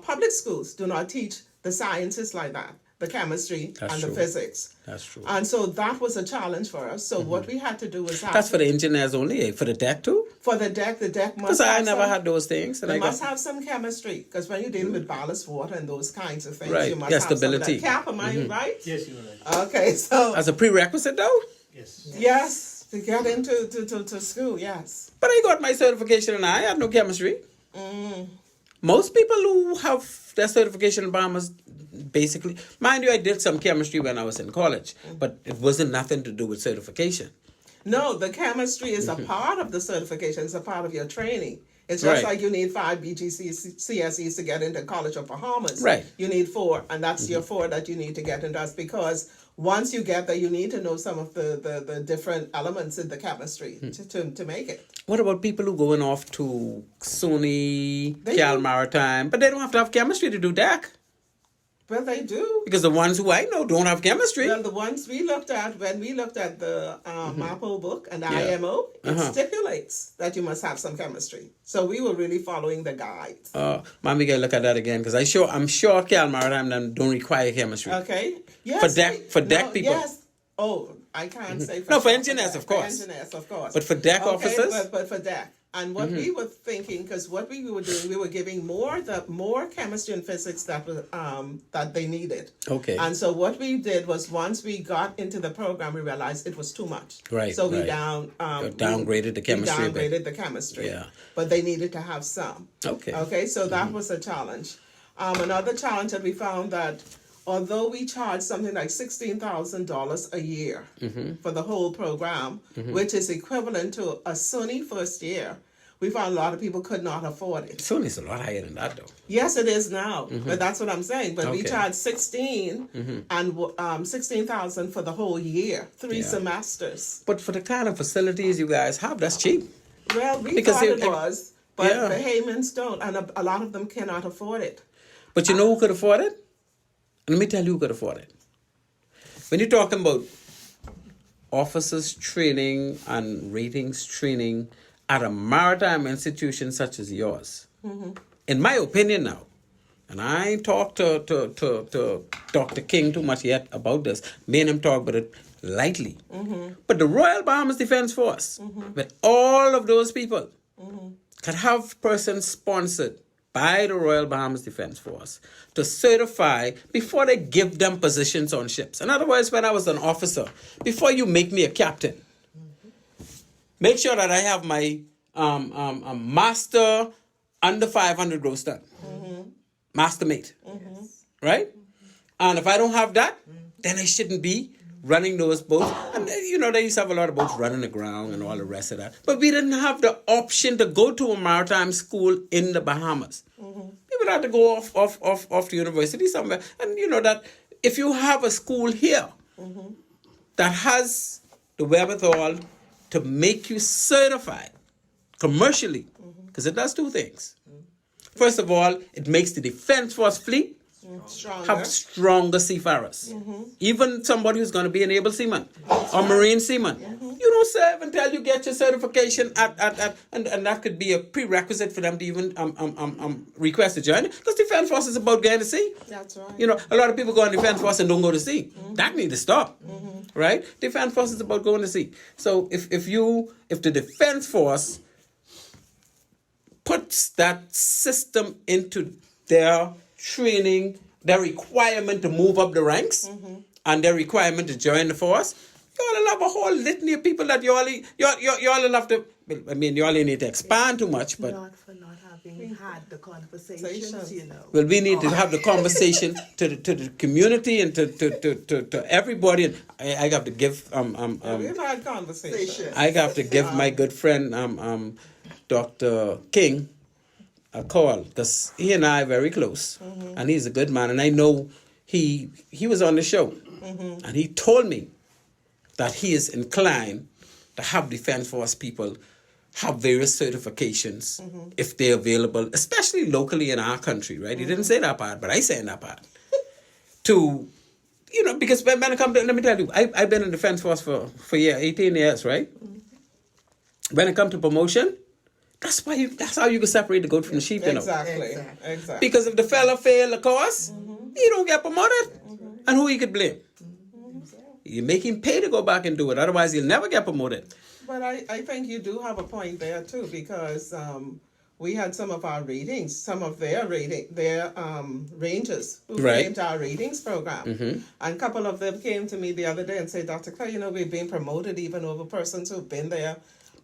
public schools do not teach the sciences like that, the chemistry
That's
and
true.
the physics.
That's true.
And so that was a challenge for us. So what we had to do was
That's for the engineers only, eh? For the deck too?
for the deck must
Because I
have
never
some-
had those things. And
They
I
must
got,
have some chemistry, because when you're dealing with ballast water and those kinds of things,
Right.
you must
Yeah,
have some of
stability.
that. Cap, am I right?
Yes, you are right.
Okay, so
as a prerequisite though.
Yes.
yes, to get into to school, yes.
But I got my certification and I had no chemistry. Most people who have their certification in Bahamas, basically, mind you, I did some chemistry when I was in college, but it wasn't nothing to do with certification.
No, the chemistry is a part of the certification. It's a part of your training. It's just
Right.
like you need 5 BGCSEs to get into College of Bahamas.
Right.
You need 4, and that's your 4 that you need to get into us, because once you get there, you need to know some of the different elements in the chemistry to make it.
What about people who going off to SUNY,
They
Cal
do.
Maritime, but they don't have to have chemistry to do DAC?
Well, they do.
Because the ones who I know don't have chemistry.
Well, the ones we looked at, when we looked at the MAPO book and the
Yeah.
IMO, it stipulates that you must have some chemistry. So we were really following the guides.
Mommy, gotta look at that again, because I'm sure Cal Maritime then don't require chemistry.
Okay. Yes.
For deck people.
Yes. Oh, I can't say.
No, for
sure
engineers,
deck.
of course.
For engineers, of course.
But for deck officers?
But for deck. And what we were thinking, because what we were doing, we were giving more chemistry and physics that they needed.
Okay.
And so what we did was, once we got into the program, we realized it was too much.
Right,
So we
right.
We
Downgraded the chemistry a bit.
downgraded the chemistry.
Yeah.
But they needed to have some.
Okay.
Okay, so that was a challenge. Another challenge that we found, that although we charged something like $16,000 a year for the whole program, which is equivalent to a SUNY first year, we found a lot of people could not afford it.
SUNY's a lot higher than that, though.
Yes, it is now, but that's what I'm saying. But we
Okay.
charged 16 and 16,000 for the whole year, 3
Yeah.
semesters.
But for the kind of facilities you guys have, that's cheap.
Well, we
Because
thought
it-
it was, but
Yeah.
Bahamians don't, and a lot of them cannot afford it.
But you know who could afford it? Let me tell you who could afford it. When you're talking about officers training and ratings training at a maritime institution such as yours, in my opinion now, and I ain't talked to Dr. King too much yet about this, me and him talk about it lightly. But the Royal Bahamas Defense Force, with all of those people, could have persons sponsored by the Royal Bahamas Defense Force to certify before they give them positions on ships. In other words, when I was an officer, before you make me a captain, make sure that I have my master under 500 gross ton, master mate, right? And if I don't have that, then I shouldn't be running those boats. And you know, they used to have a lot of boats running aground and all the rest of that. But we didn't have the option to go to a maritime school in the Bahamas. People had to go off to university somewhere. And you know that if you have a school here that has the wherewithal to make you certified commercially, because it does 2 things. First of all, it makes the Defense Force fleet have stronger seafarers. Even somebody who's going to be an able seaman or marine seaman. You don't serve until you get your certification and that could be a prerequisite for them to even request to join. Because Defense Force is about going to sea.
That's right.
You know, a lot of people go on Defense Force and don't go to sea. That needs to stop. Right? Defense Force is about going to sea. So if the Defense Force puts that system into their training, their requirement to move up the ranks, and their requirement to join the force, y'all will have a whole litany of people that y'all will have to, I mean, y'all need to expand too much, but...
Not for not having had the conversations, you know.
Well, we need to have the conversation to the community and to everybody. And I have to give
We've had conversations.
I have to give my good friend Dr. King a call, because he and I are very close, and he's a good man, and I know he was on the show, and he told me that he is inclined to have Defense Force people have various certifications if they're available, especially locally in our country, right? He didn't say that part, but I say that part. To, you know, because when it comes to, let me tell you, I've been in Defense Force for 18 years, right? When it comes to promotion, that's how you can separate the goat from the sheep, you know.
Exactly.
Because if the fella fail the course, he don't get promoted. And who you could blame? You make him pay to go back and do it, otherwise he'll never get promoted.
But I think you do have a point there too, because we had some of our ratings, some of their rangers who came to our ratings program. And a couple of them came to me the other day and said, Dr. Clay, you know, we've been promoted even over persons who've been there.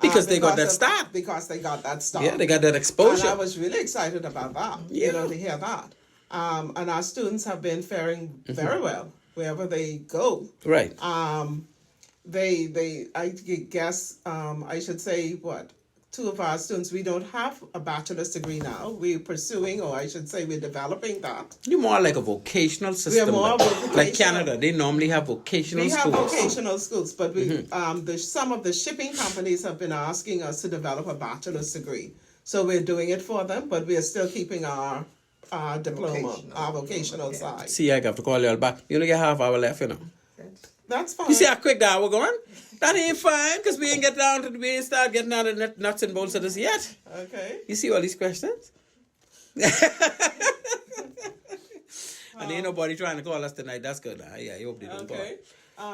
Because they got that start.
Because they got that start.
Yeah, they got that exposure.
And I was really excited about that, you know, to hear that. And our students have been faring very well wherever they go.
Right.
I guess I should say two of our students, we don't have a bachelor's degree now. We're pursuing, or I should say we're developing that.
You're more like a vocational system.
We're more
like Canada. They normally have vocational schools.
We have vocational schools, but we some of the shipping companies have been asking us to develop a bachelor's degree. So we're doing it for them, but we're still keeping our diploma, our vocational side.
See, I have to call you all back. You only get half hour left, you know.
That's fine.
You see how quick that we're going? That ain't fine, because we ain't start getting down to the nuts and bolts of this yet.
Okay.
You see all these questions? And ain't nobody trying to call us tonight. That's good. I hope they don't call.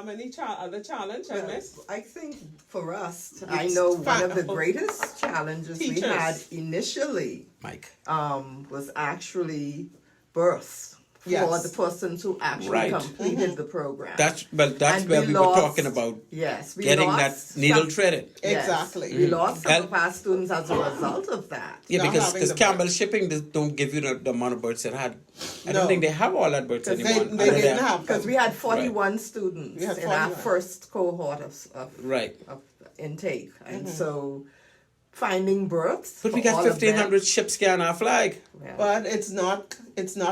Any other challenge, Miss?
I think for us, I know one of the greatest challenges we had initially,
Mike,
was actually births. For the persons who actually completed the program.
That's where we were talking about.
Yes,
getting that needle threaded.
Yes, exactly.
We lost some of our students as a result of that.
Yeah, because Campbell Shipping don't give you the amount of births it had. I don't think they have all that births anymore.
They didn't have,
because we had 41 students in our first cohort of intake, and so finding births.
But we got 1,500 ships carrying our flag.
Yeah.
But it's not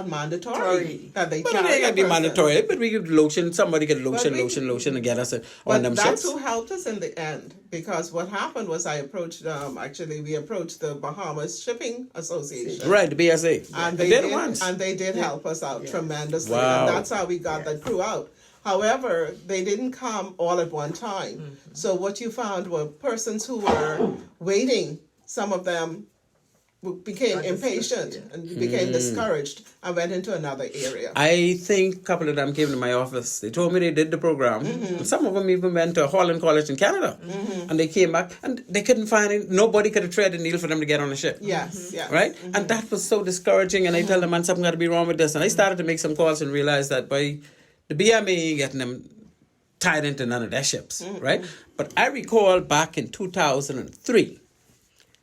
mandatory that they
carry. But it ain't be mandatory. But we could lotion. Somebody could lotion and get us on them ships.
That's who helped us in the end, because what happened was we approached the Bahamas Shipping Association.
Right, the BSA.
And they did help us out tremendously.
Wow.
And that's how we got that crew out. However, they didn't come all at one time. So what you found were persons who were waiting. Some of them became impatient and became discouraged and went into another area.
I think a couple of them came to my office. They told me they did the program. And some of them even went to Holland College in Canada. And they came back and they couldn't find it. Nobody could have threaded a needle for them to get on the ship.
Yes.
Right? And that was so discouraging. And I tell them, man, something got to be wrong with this. And I started to make some calls and realized that the BMA ain't getting them tied into none of their ships, right? But I recall back in 2003,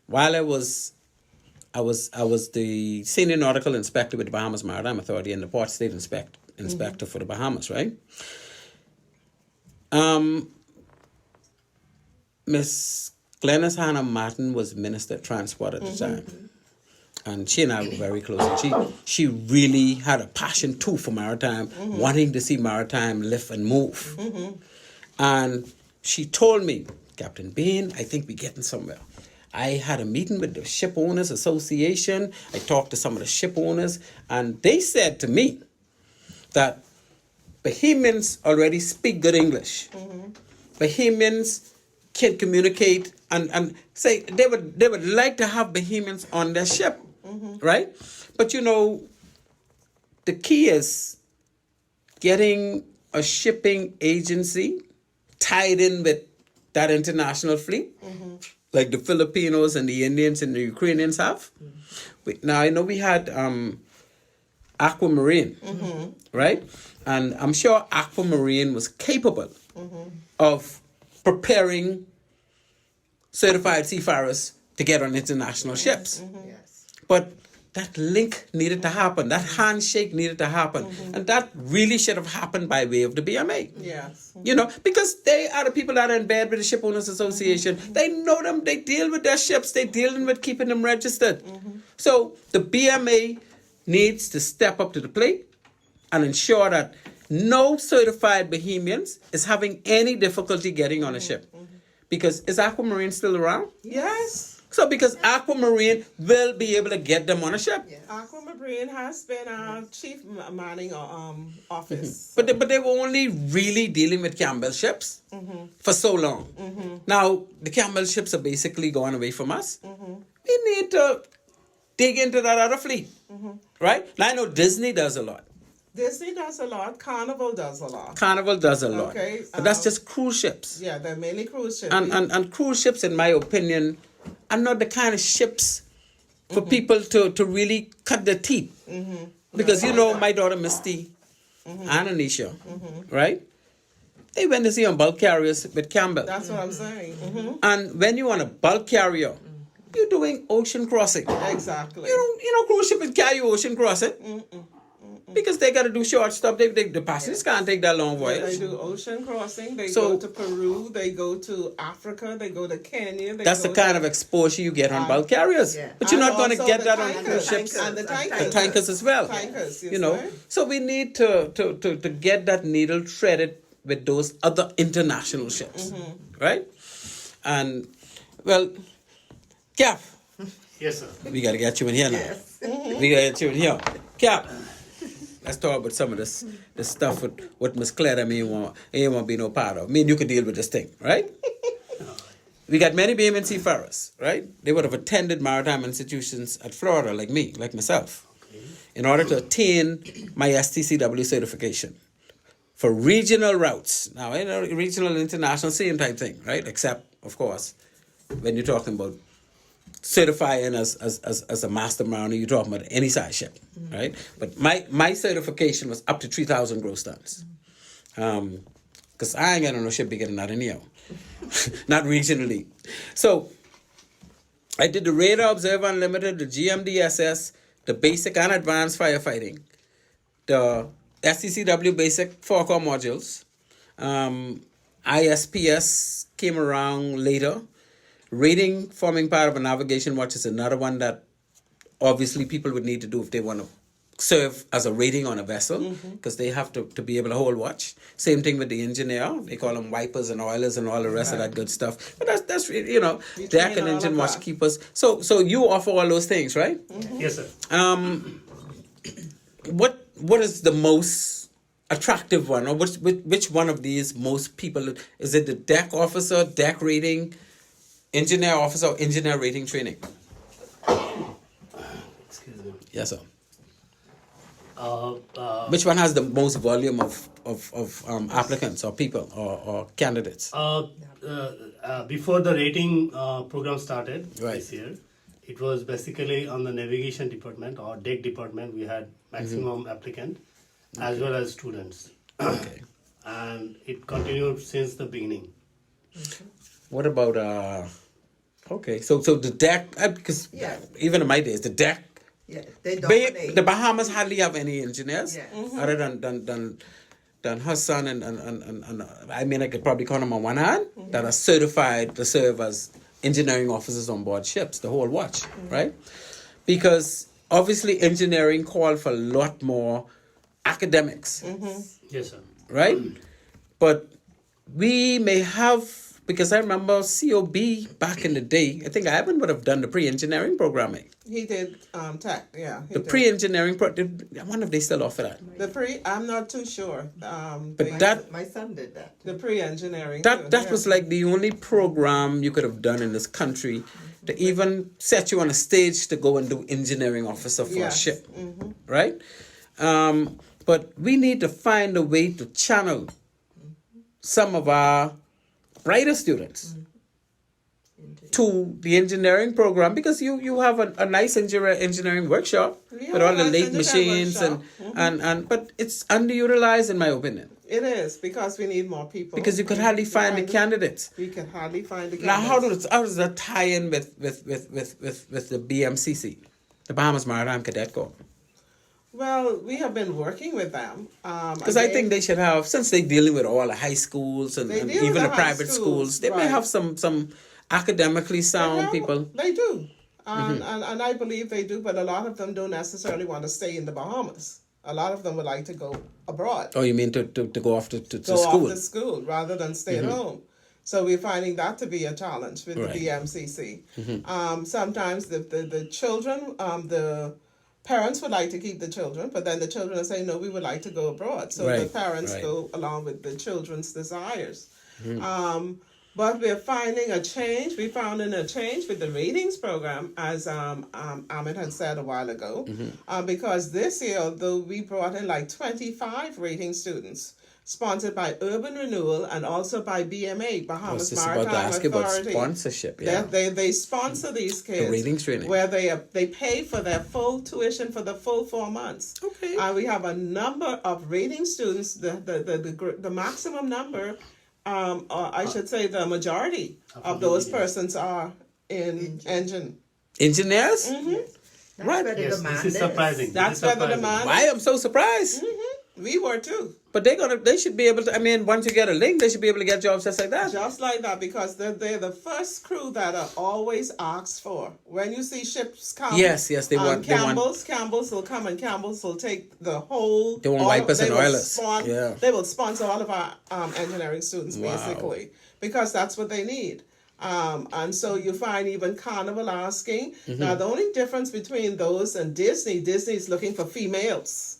while I was the senior nautical inspector with the Bahamas Maritime Authority and the Port State inspector for the Bahamas, right? Miss Glennis Hannah Martin was Minister of Transport at the time. And she and I were very close. And she really had a passion too for maritime, wanting to see maritime live and move. And she told me, Captain Bain, I think we're getting somewhere. I had a meeting with the Ship Owners Association. I talked to some of the ship owners, and they said to me that Bahamians already speak good English. Bahamians can communicate and say they would like to have Bahamians on their ship. Right? But you know, the key is getting a shipping agency tied in with that international fleet, like the Filipinos and the Indians and the Ukrainians have. Now, I know we had Aquamarine, right? And I'm sure Aquamarine was capable of preparing certified seafarers to get on international ships.
Yes.
But that link needed to happen. That handshake needed to happen. And that really should have happened by way of the BMA.
Yes.
You know, because they are the people that are in bed with the Ship Owners Association. They know them. They deal with their ships. They dealing with keeping them registered. So the BMA needs to step up to the plate and ensure that no certified Bahamians is having any difficulty getting on a ship. Because is Aquamarine still around?
Yes.
So because Aquamarine will be able to get them on a ship.
Aquamarine has been our chief manning office.
But they were only really dealing with Campbell ships for so long. Now, the Campbell ships are basically going away from us. We need to dig into that other fleet. Right? Now, I know Disney does a lot.
Disney does a lot. Carnival does a lot.
Carnival does a lot.
Okay,
But that's just cruise ships.
Yeah, they're mainly cruise ships.
And cruise ships, in my opinion, are not the kind of ships for people to really cut their teeth. Because, you know, my daughter Misty and Anisha, right? They went to see on bulk carriers with Campbell.
That's what I'm saying.
And when you're on a bulk carrier, you're doing ocean crossing.
Exactly.
You know, cruise ship will carry you ocean crossing. Because they got to do short stuff. The passengers can't take that long voyage.
They do ocean crossing. They
So-
go to Peru. They go to Africa. They go to Kenya.
That's the kind of exposure you get on bulk carriers.
Yeah.
But you're
And
not going to
also
get
the
that on
tankers.
cruise ships.
And the
The
tankers.
tankers as well.
Tankers, yes,
You know,
sir.
so we need to get that needle threaded with those other international ships, right? And well, Cap,
Yes, sir.
we got to get you in here now.
Yes.
We got to get you in here, Cap. Let's talk about some of this stuff with Miss Claire that ain't want to be no part of. Me and you can deal with this thing, right? We got many Bahamian seafarers, right? They would have attended maritime institutions at Florida, like me, like myself, in order to attain my STCW certification for regional routes. Now, you know, regional, international, same type thing, right? Except, of course, when you're talking about certifying as a master mariner, you're talking about any size ship, right? But my certification was up to 3,000 gross tons. Because I ain't got no ship bigger than that anyhow. Not regionally. So I did the Radar Observer Unlimited, the GMDSS, the basic and advanced firefighting, the SCCW basic 4-core modules. ISPS came around later. Rating forming part of a navigation watch is another one that obviously people would need to do if they want to serve as a rating on a vessel, because they have to be able to hold watch. Same thing with the engineer. They call them wipers and oilers and all the rest of that good stuff. But that's really, you know, deck and engine watch keepers. So you offer all those things, right?
Yes, sir.
What is the most attractive one, or which one of these most people? Is it the deck officer, deck rating, engineer officer, or engineer rating training?
Excuse me.
Yes, sir. Which one has the most volume of applicants or people or candidates?
Before the rating program started
Right.
this year, it was basically on the navigation department or deck department. We had maximum applicant as well as students.
Okay.
And it continued since the beginning.
What about okay, so the deck, because
Yeah.
even in my days, the deck.
Yeah, they dominate.
The Bahamas hardly have any engineers
Yeah.
other than Hassan and I mean I could probably count them on one hand that are certified to serve as engineering officers on board ships, the whole watch, right? Because obviously engineering called for a lot more academics,
Yes, sir.
right? But we may have, because I remember COB back in the day, I think Ivan would have done the pre-engineering programming.
He did tech, yeah. he
The
did.
pre-engineering, I wonder if they still offer that.
I'm not too sure.
But
My son did that.
the pre-engineering.
That
too,
that was like the only program you could have done in this country to even set you on a stage to go and do engineering officer for a
Yes.
ship, right? But we need to find a way to channel some of our brighter students to the engineering program, because you have a nice engineering workshop
Yeah,
with all the
nice
late
engineering
machines
workshop.
and but it's underutilized in my opinion.
It is, because we need more people.
Because you could hardly find the candidates.
We can hardly find the
Now,
candidates.
how does that tie in with the BMCC, the Bahamas Maritime Cadet Corps?
Well, we have been working with them.
Because I think they should have, since they're dealing with all the high schools and
They deal
even
with
the
the high
private schools,
schools,
they may
right.
have some academically sound people.
They do. And I believe they do, but a lot of them don't necessarily want to stay in the Bahamas. A lot of them would like to go abroad.
Oh, you mean to go off to
Go
school?
off to school rather than stay at home. So we're finding that to be a challenge with
Right.
the BMCC. Sometimes the children, the parents would like to keep the children, but then the children are saying, no, we would like to go abroad. So the
Right,
parents
right.
go along with the children's desires. But we're finding a change. We found a change with the ratings program, as Ahmed had said a while ago, because this year, although we brought in like 25 rating students, sponsored by Urban Renewal and also by BMA,
I
Bahamas
was just about to
Maritime
ask you about
Authority.
sponsorship. Yeah.
They sponsor these kids.
ratings training.
Where they pay for their full tuition for the full 4 months.
Okay.
We have a number of rating students. The maximum number, or I should say, the majority of those persons are in engine.
Engineers? Right.
Where the
Yes,
demand
this is surprising.
That's
This is
where the
surprising.
demand.
Why I'm so surprised?
We were too.
But they should be able to. I mean, once you get a link, they should be able to get jobs just like that.
Just like that, because they're the first crew that are always asked for. When you see ships come,
Yes, they want.
Campbell's will come, and Campbell's will take the whole.
They want wipers and oilers. Yeah.
They will sponsor all of our engineering students,
Wow.
basically, because that's what they need. And so you find even Carnival asking. Now, the only difference between those and Disney is looking for females.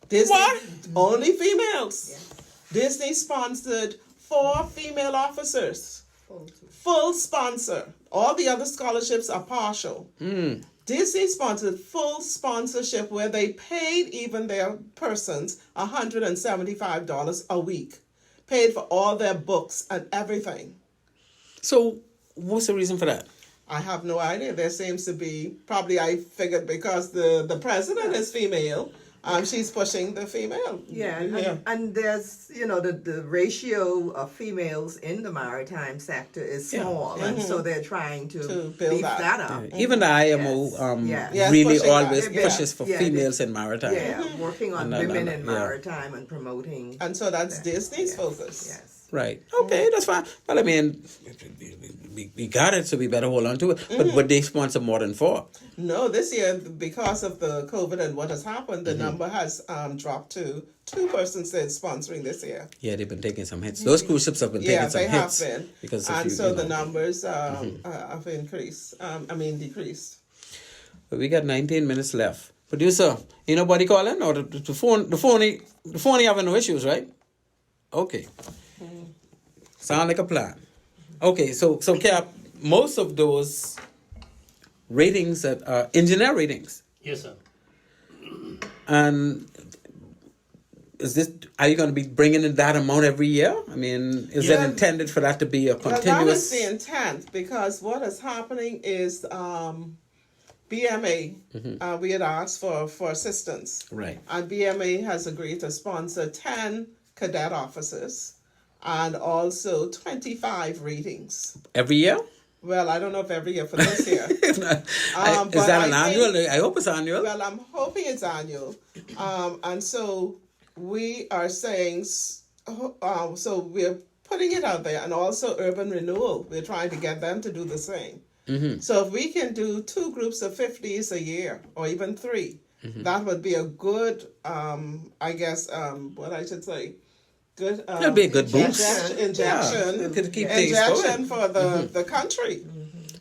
Disney,
What?
Only females. Disney sponsored 4 female officers. Full sponsor. All the other scholarships are partial. Disney sponsored full sponsorship where they paid even their persons $175 a week. Paid for all their books and everything.
So, what's the reason for that?
I have no idea. There seems to be, probably I figured because the president is female, she's pushing the female.
And there's, the ratio of females in the maritime sector is small, and so they're trying to
build
beef
that.
that up.
Even the IMO
Yes,
really
pushing that.
always
Yeah.
pushes for
Yeah,
females in maritime.
Yeah, working on
And
women in
yeah.
maritime and promoting.
And so that's Disney's
Yes,
focus.
Yes.
Right. Okay, that's fine. Well, I mean, we got it, so we better hold on to it. But they sponsor more than 4.
No, this year, because of the COVID and what has happened, the number has dropped to 2 persons they're sponsoring this year.
Yeah, they've been taking some hits. Those cruise ships have been taking some
they
hits.
have been.
Because if
And
you,
so
you know,
the numbers have increased. Decreased.
But we got 19 minutes left. Producer, ain't nobody calling? Or the phone having no issues, right? Okay. Sound like a plan. Okay, so Cap, most of those ratings that are engineer ratings.
Yes, sir.
And are you going to be bringing in that amount every year? I mean, is it intended for that to be a continuous?
Well, that is the intent, because what is happening is BMA, we had asked for assistance.
Right.
And BMA has agreed to sponsor 10 cadet officers and also 25 ratings.
Every year?
Well, I don't know if every year for this year.
Is that an annual? I hope it's annual.
Well, I'm hoping it's annual. And so we are saying, so we're putting it out there, and also Urban Renewal. We're trying to get them to do the same. So if we can do 2 groups of 50s a year, or even 3, that would be a good, what I should say, good.
That'd be a good boost.
Injection
to keep things going.
for the country.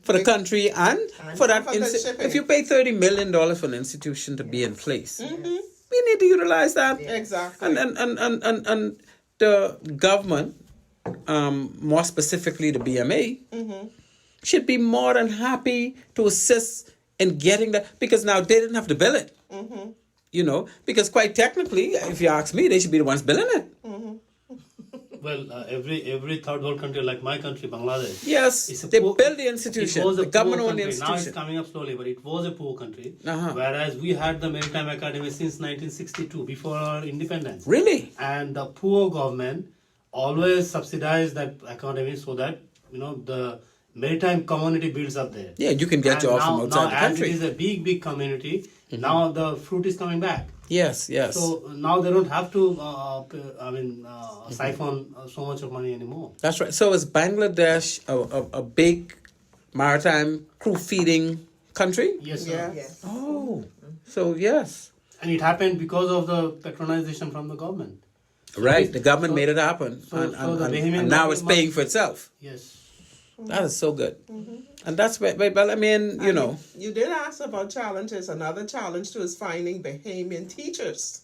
For the country and for that.
for the shipping.
If you pay $30 million for an institution to be in place, we need to utilize that.
Exactly.
And the government, more specifically the BMA, should be more than happy to assist in getting that, because now they didn't have to bill it. Because quite technically, if you ask me, they should be the ones billing it.
every third world country like my country, Bangladesh.
Yes,
it's a
they
poor-
built the institution,
It was a
the government-owned
poor country. Now it's
institution.
coming up slowly, but it was a poor country.
Uh-huh.
Whereas we had the Maritime Academy since 1962, before our independence.
Really?
And the poor government always subsidized that academy so that the maritime community builds up there.
Yeah, you can get
And
jobs from
now,
outside the
as
country.
it is a big community, now the fruit is coming back.
Yes, yes.
So now they don't have to, siphon so much of money anymore.
That's right. So is Bangladesh a big maritime crew feeding country?
Yes, sir.
Yeah.
Yes.
Oh, so yes.
And it happened because of the patronization from the government.
Right, the government made it happen,
so the Bahamian
and now it's
government
paying for itself.
Yes.
That is so good. And that's why, well, I mean, you know.
You did ask about challenges. Another challenge too is finding Bahamian teachers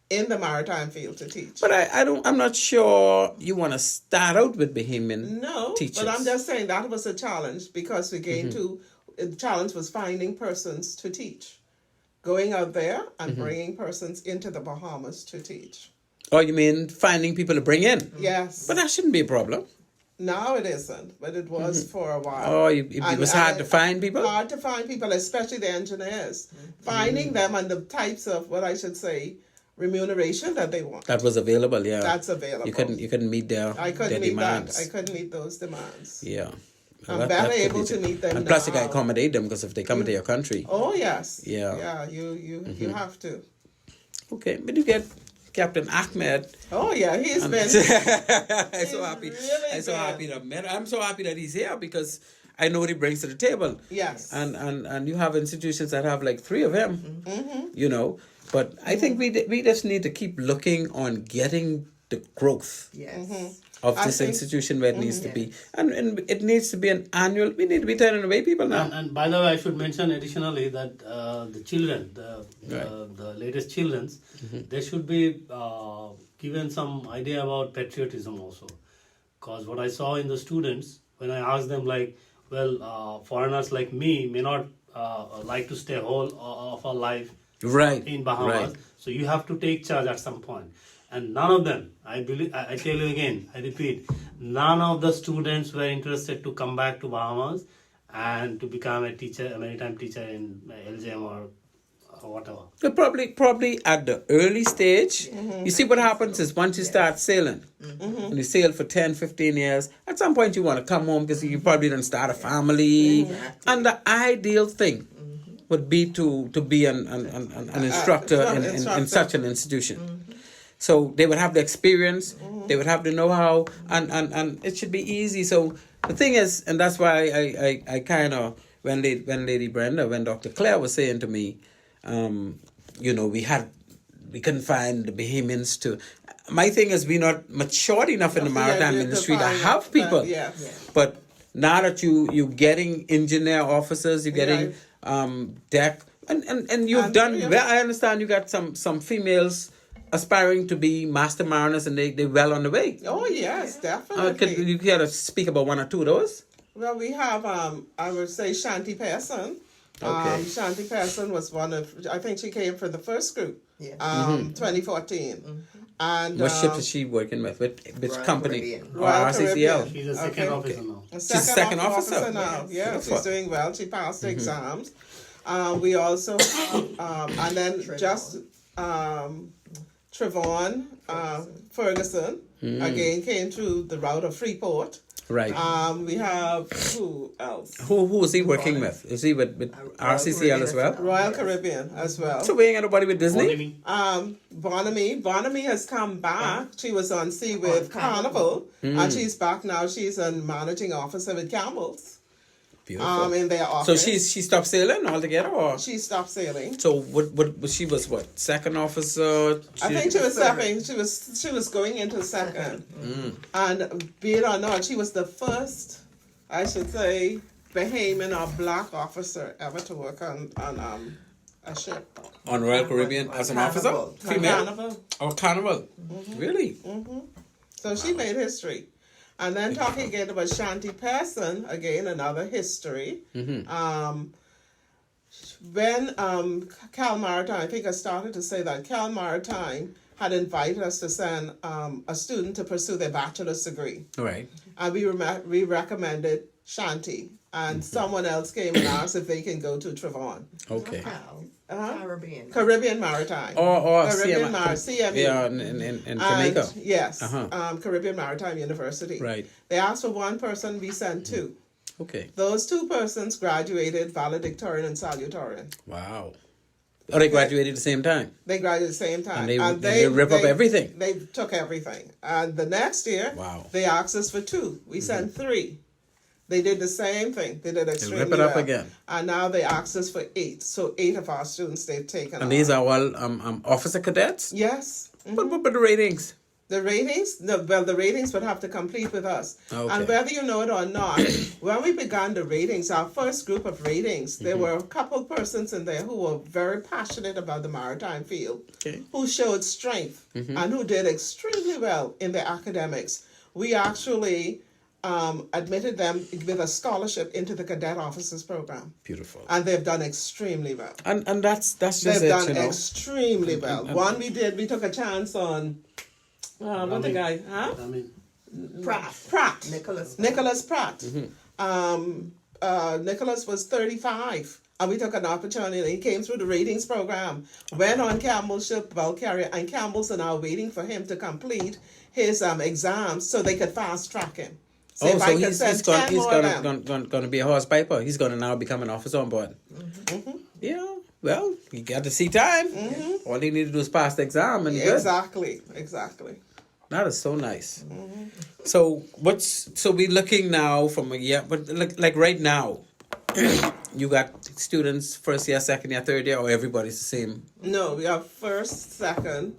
in the maritime field to teach.
But I'm not sure you want to start out with Bahamian
No,
teachers.
but I'm just saying that was a challenge because the challenge was finding persons to teach, going out there and bringing persons into the Bahamas to teach.
Oh, you mean finding people to bring in?
Yes.
But that shouldn't be a problem.
Now it isn't, but it was for a while.
Oh, it was hard to find people?
Hard to find people, especially the engineers. Finding them and the types of, what I should say, remuneration that they want.
That was available, yeah.
That's available.
You couldn't meet their
I couldn't meet
demands.
that. I couldn't meet those demands.
Yeah.
I'm better able to meet them
And plus you
now.
can accommodate them because if they come into your country.
Oh yes.
Yeah.
Yeah, you have to.
Okay, but you get Captain Ahmed.
Oh yeah, he's been
I'm so happy.
really
I'm so
been.
happy that I'm so happy that he's here because I know what he brings to the table.
Yes.
And you have institutions that have like 3 of him. You know, but I think we just need to keep looking on getting the growth
Yes.
of
I
this
think-
institution where it needs to be, and it needs to be an annual. We need to be turning away people now.
And by the way, I should mention additionally that the children,
Right.
the latest childrens, they should be given some idea about patriotism also. Because what I saw in the students, when I asked them like, well, foreigners like me may not like to stay whole of our life
Right.
in Bahamas.
Right.
So you have to take charge at some point. And none of them, I tell you again, I repeat, none of the students were interested to come back to Bahamas and to become a teacher, a maritime teacher in LJM or whatever.
So probably at the early stage, you see what happens is once you start sailing, and you sail for 10, 15 years, at some point you want to come home because you probably didn't start a family. And the ideal thing would be to be an instructor in such an institution. So they would have the experience, they would have the know-how, and it should be easy. So the thing is, and that's why I kind of, when Lady Brenda, when Dr. Claire was saying to me, you know, we couldn't find the Bahamians to. My thing is, we're not matured enough in the maritime industry to have people.
Yes.
But now that you getting engineer officers, you're getting deck, and you've done well. I understand you got some females aspiring to be master mariners, and they're well on the way.
Oh yes, definitely.
You care to speak about 1 or 2 of those?
Well, we have, I would say, Shanti Pearson.
Okay.
Shanti Pearson was one of, I think she came for the first group,
Yeah.
2014. And
What ship is she working with? Which
Royal
company?
Caribbean.
Or
Royal
RCCL?
Caribbean.
She's a second officer now.
She's
a second officer?
now. Yeah,
Beautiful.
she's doing well. She passed the exams. We also, and then just Trevon Ferguson again came through the route of Freeport.
Right.
We have who else?
Who is he working with? Is he with RCCL as well?
Royal Caribbean as well.
So we ain't got nobody with Disney?
Bonamy has come back. She was on sea with Carnival, and she's back now. She's a managing officer with Campbell's.
Beautiful.
In their
So
office.
she stopped sailing altogether, or
She stopped sailing.
so what she was what, second officer?
I think she was second. She was going into second. And be it or not, she was the first, I should say, Bahamian or black officer ever to work on a ship.
On Royal Caribbean as an officer,
Carnival.
female
Carnival.
or Carnival? Really?
So she made history. And then talking again about Shanti Pearson, again, another history. When Cal Maritime, I think I started to say that, Cal Maritime had invited us to send a student to pursue their bachelor's degree.
Right.
And we recommended Shanti. And someone else came and asked if they can go to Trevon.
Okay.
Caribbean.
Caribbean Maritime.
Or
Caribbean
CMU.
CMU.
Yeah, in Jamaica.
And, yes.
Uh-huh.
Caribbean Maritime University.
Right.
They asked for one person, we sent two.
Okay.
Those two persons graduated valedictorian and salutatorian.
Wow. Oh, they graduated at the same time.
They graduated at the same time.
And they rip up everything.
They took everything. And the next year,
Wow.
they asked us for two. We sent three. They did the same thing. They did extremely
rip it up
well.
again.
And now they asked us for 8. So 8 of our students they've taken.
And these are all officer cadets?
Yes.
What the ratings?
The ratings, the ratings would have to complete with us.
Okay.
And whether you know it or not, when we began the ratings, our first group of ratings, there were a couple persons in there who were very passionate about the maritime field, who showed strength and who did extremely well in their academics. We actually admitted them with a scholarship into the cadet officers program.
Beautiful.
And they've done extremely well.
And that's just
They've
it,
done
you know.
extremely well. One we took a chance on. What the guy? Huh? Pratt. Nicholas Pratt. Nicholas was 35. And we took an opportunity. He came through the ratings program, went on Campbell's ship, bulk carrier, and Campbell's are now waiting for him to complete his exams so they could fast track him. So he's
going to be a horse piper. He's going to now become an officer on board. Yeah. Well, you got to see time. All he need to do is pass the exam, and
Exactly.
That is so nice. So we're looking now from a year, but like right now, you got students first year, second year, third year, or everybody's the same?
No, we have first, second,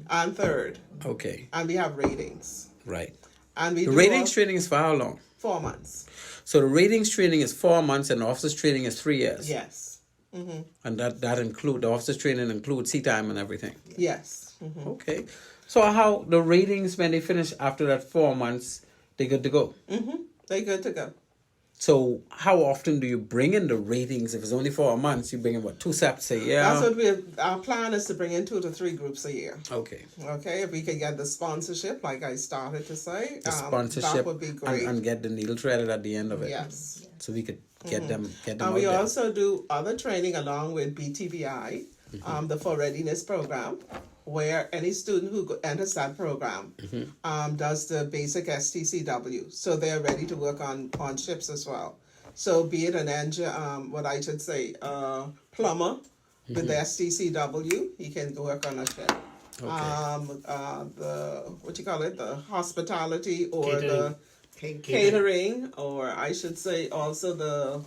and third.
Okay.
And we have ratings.
Right.
And we
the ratings training is for how long?
4 months.
So the ratings training is 4 months, and the officers training is 3 years.
Yes.
And that include the officers training includes sea time and everything.
Yes.
Okay. So how the ratings when they finish after that 4 months, they good to go?
They good to go.
So how often do you bring in the ratings? If it's only 4 months, you bring in what, 2 sets a year?
That's what our plan is, to bring in 2 to 3 groups a year.
Okay.
Okay, if we can get the sponsorship, like I started to say,
The sponsorship
that would be great.
and get the needle threaded at the end of it.
Yes.
So we could get them
And
out
we
there.
also do other training along with BTBI, the For Readiness program, where any student who enters that program does the basic STCW. So they're ready to work on ships as well. So be it an engine, plumber with the STCW, he can work on a ship. The hospitality or the catering, or I should say also the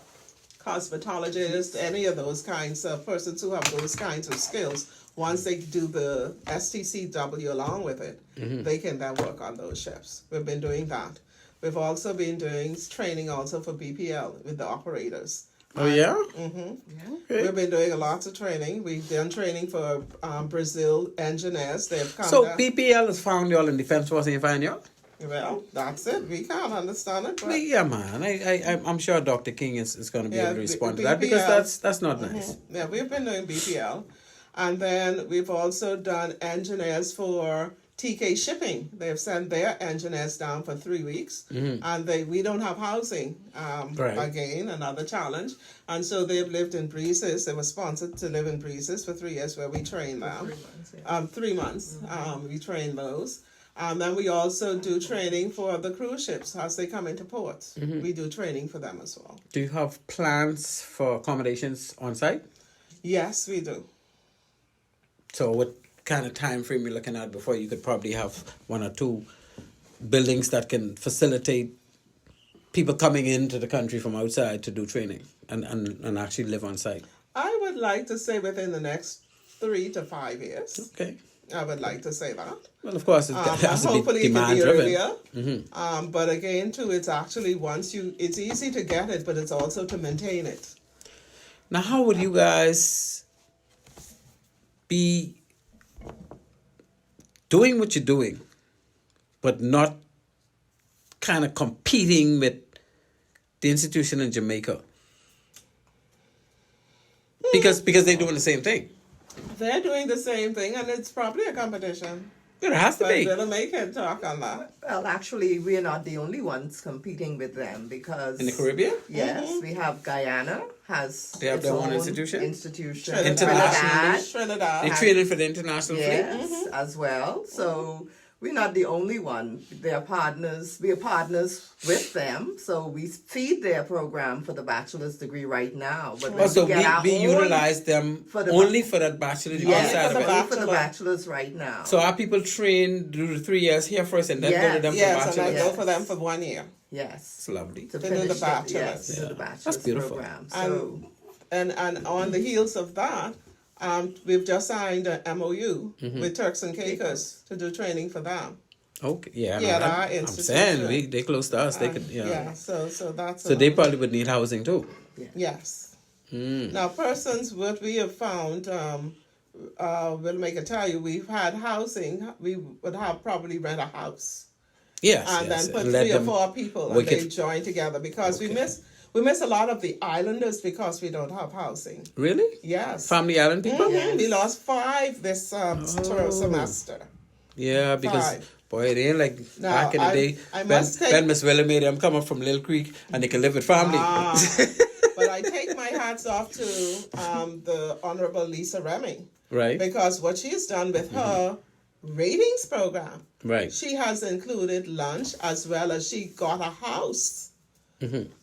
cosmetologist, any of those kinds of persons who have those kinds of skills. Once they do the STCW along with it, they can then work on those ships. We've been doing that. We've also been doing training also for BPL with the operators.
Oh, yeah?
Okay. We've been doing lots of training. We've done training for Brazil engineers. They've come
So
down.
BPL has found y'all in Defense Force and find y'all?
Well, that's it. We can't understand it. But
Yeah, man. I'm sure Dr. King is going to be able to respond to that,
BPL,
because that's not nice.
Yeah, we've been doing BPL. And then we've also done engineers for TK Shipping. They've sent their engineers down for 3 weeks. And we don't have housing.
Right.
Again, another challenge. And so they've lived in Breezes. They were sponsored to live in Breezes for 3 years, where we train them. 3 months. We train those. Then we also do training for the cruise ships as they come into port. We do training for them as well.
Do you have plans for accommodations on site?
Yes, we do.
So what kind of time frame you're looking at before you could probably have 1 or 2 buildings that can facilitate people coming into the country from outside to do training and actually live on site?
I would like to say within the next 3 to 5 years.
Okay.
I would like to say that.
Well, of course, it has to
hopefully
be
it can
demand
be
driven.
earlier. But again, too, it's actually it's easy to get it, but it's also to maintain it.
Now, how would you guys be doing what you're doing, but not kind of competing with the institution in Jamaica? Because they're doing the same thing.
They're doing the same thing, and it's probably a competition.
It has to
But
be.
we'll make it talk on that.
Well, actually, we're not the only ones competing with them because
In the Caribbean?
Yes, we have Guyana has
They have
its
their own
own
institution?
Internationally.
Trinidad,
They training for the international fleet?
yes, as well. So we're not the only one. They're partners. We are partners with them. So we feed their program for the bachelor's degree right now. But when
Oh, so
get our
we
own-
utilize them
for the
only for that bachelor degree
yes,
side
for
of
the
it.
only for the
bachelor.
bachelor's right now.
So our people train, do the 3 years here first and then go to
Yes.
them for
Yes, and I
bachelor?
go
Yes.
for them for 1 year.
yes,
It's lovely.
to
do the
finish it,
bachelor's.
yes, to do
Yeah.
the
That's
bachelor's
beautiful.
program. So
And on the heels of that, we've just signed an MOU with Turks and Caicos to do training for them.
Okay, yeah.
Yeah,
no,
our
I'm
institution.
saying they close to us. They could, yeah.
Yeah, so that's
So they probably would need housing too.
yes.
Mm.
Now, persons, what we have found, will make it tell you, we've had housing. We would have probably rent a house
Yes,
and
yes.
then put
and let
3 or
them
4 people
we
and they
could-
join together because
Okay.
we miss a lot of the islanders because we don't have housing.
Really?
Yes.
Family Island people?
Mhm. We lost 5 this semester.
Yeah, because
5.
boy, it ain't like
Now,
back in the day
I
when,
must take-
when Miss Willa made them come up from Little Creek and they could live with family.
But I take my hats off to the Honorable Lisa Remy
Right?
because what she's done with her ratings program,
Right.
she has included lunch as well as she got a house.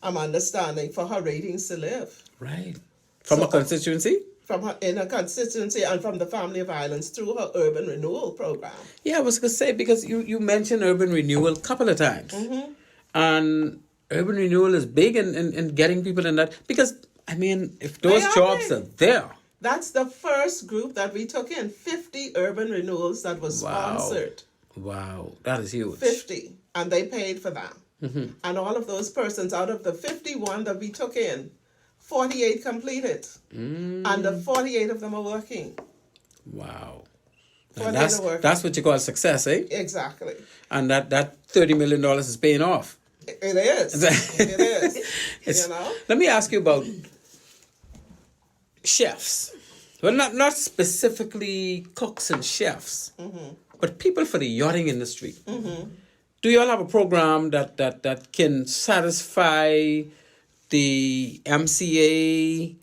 I'm understanding for her ratings to live
Right. From a constituency?
from her in her constituency and from the Family of Islands through her urban renewal program.
Yeah, I was going to say, because you mentioned urban renewal a couple of times. And urban renewal is big in getting people in that. Because, I mean, if those
They are
jobs
big.
are there,
That's the first group that we took in, 50 urban renewals that was
Wow.
sponsored.
wow, that is huge.
50, and they paid for that. And all of those persons, out of the 51 that we took in, 48 completed. And the 48 of them are working.
Wow.
For
And
the
that's,
other work.
that's what you call success, eh?
Exactly.
And that $30 million is paying off.
It is. It is.
It's-
You know?
Let me ask you about chefs. Well, not specifically cooks and chefs, but people for the yachting industry. Do you all have a program that can satisfy the MCA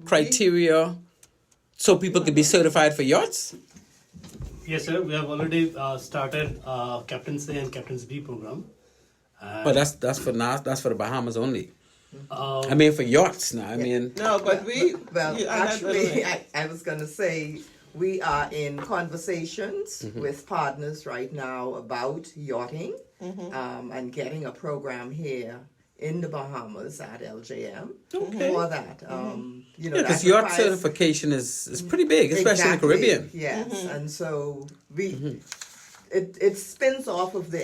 criteria so people can be certified for yachts?
Yes, sir. We have already started Captain's A and Captain's B program.
But that's for the Bahamas only.
Uh,
I mean, for yachts now. I mean,
No, but we.
Well,
you- and that-
actually, I was going to say we are in conversations with partners right now about yachting and getting a program here in the Bahamas at LJM for that. You know,
because
that
yacht
requires-
certification is pretty big, especially
Exactly,
in the Caribbean.
Yes, and so we. It spins off of the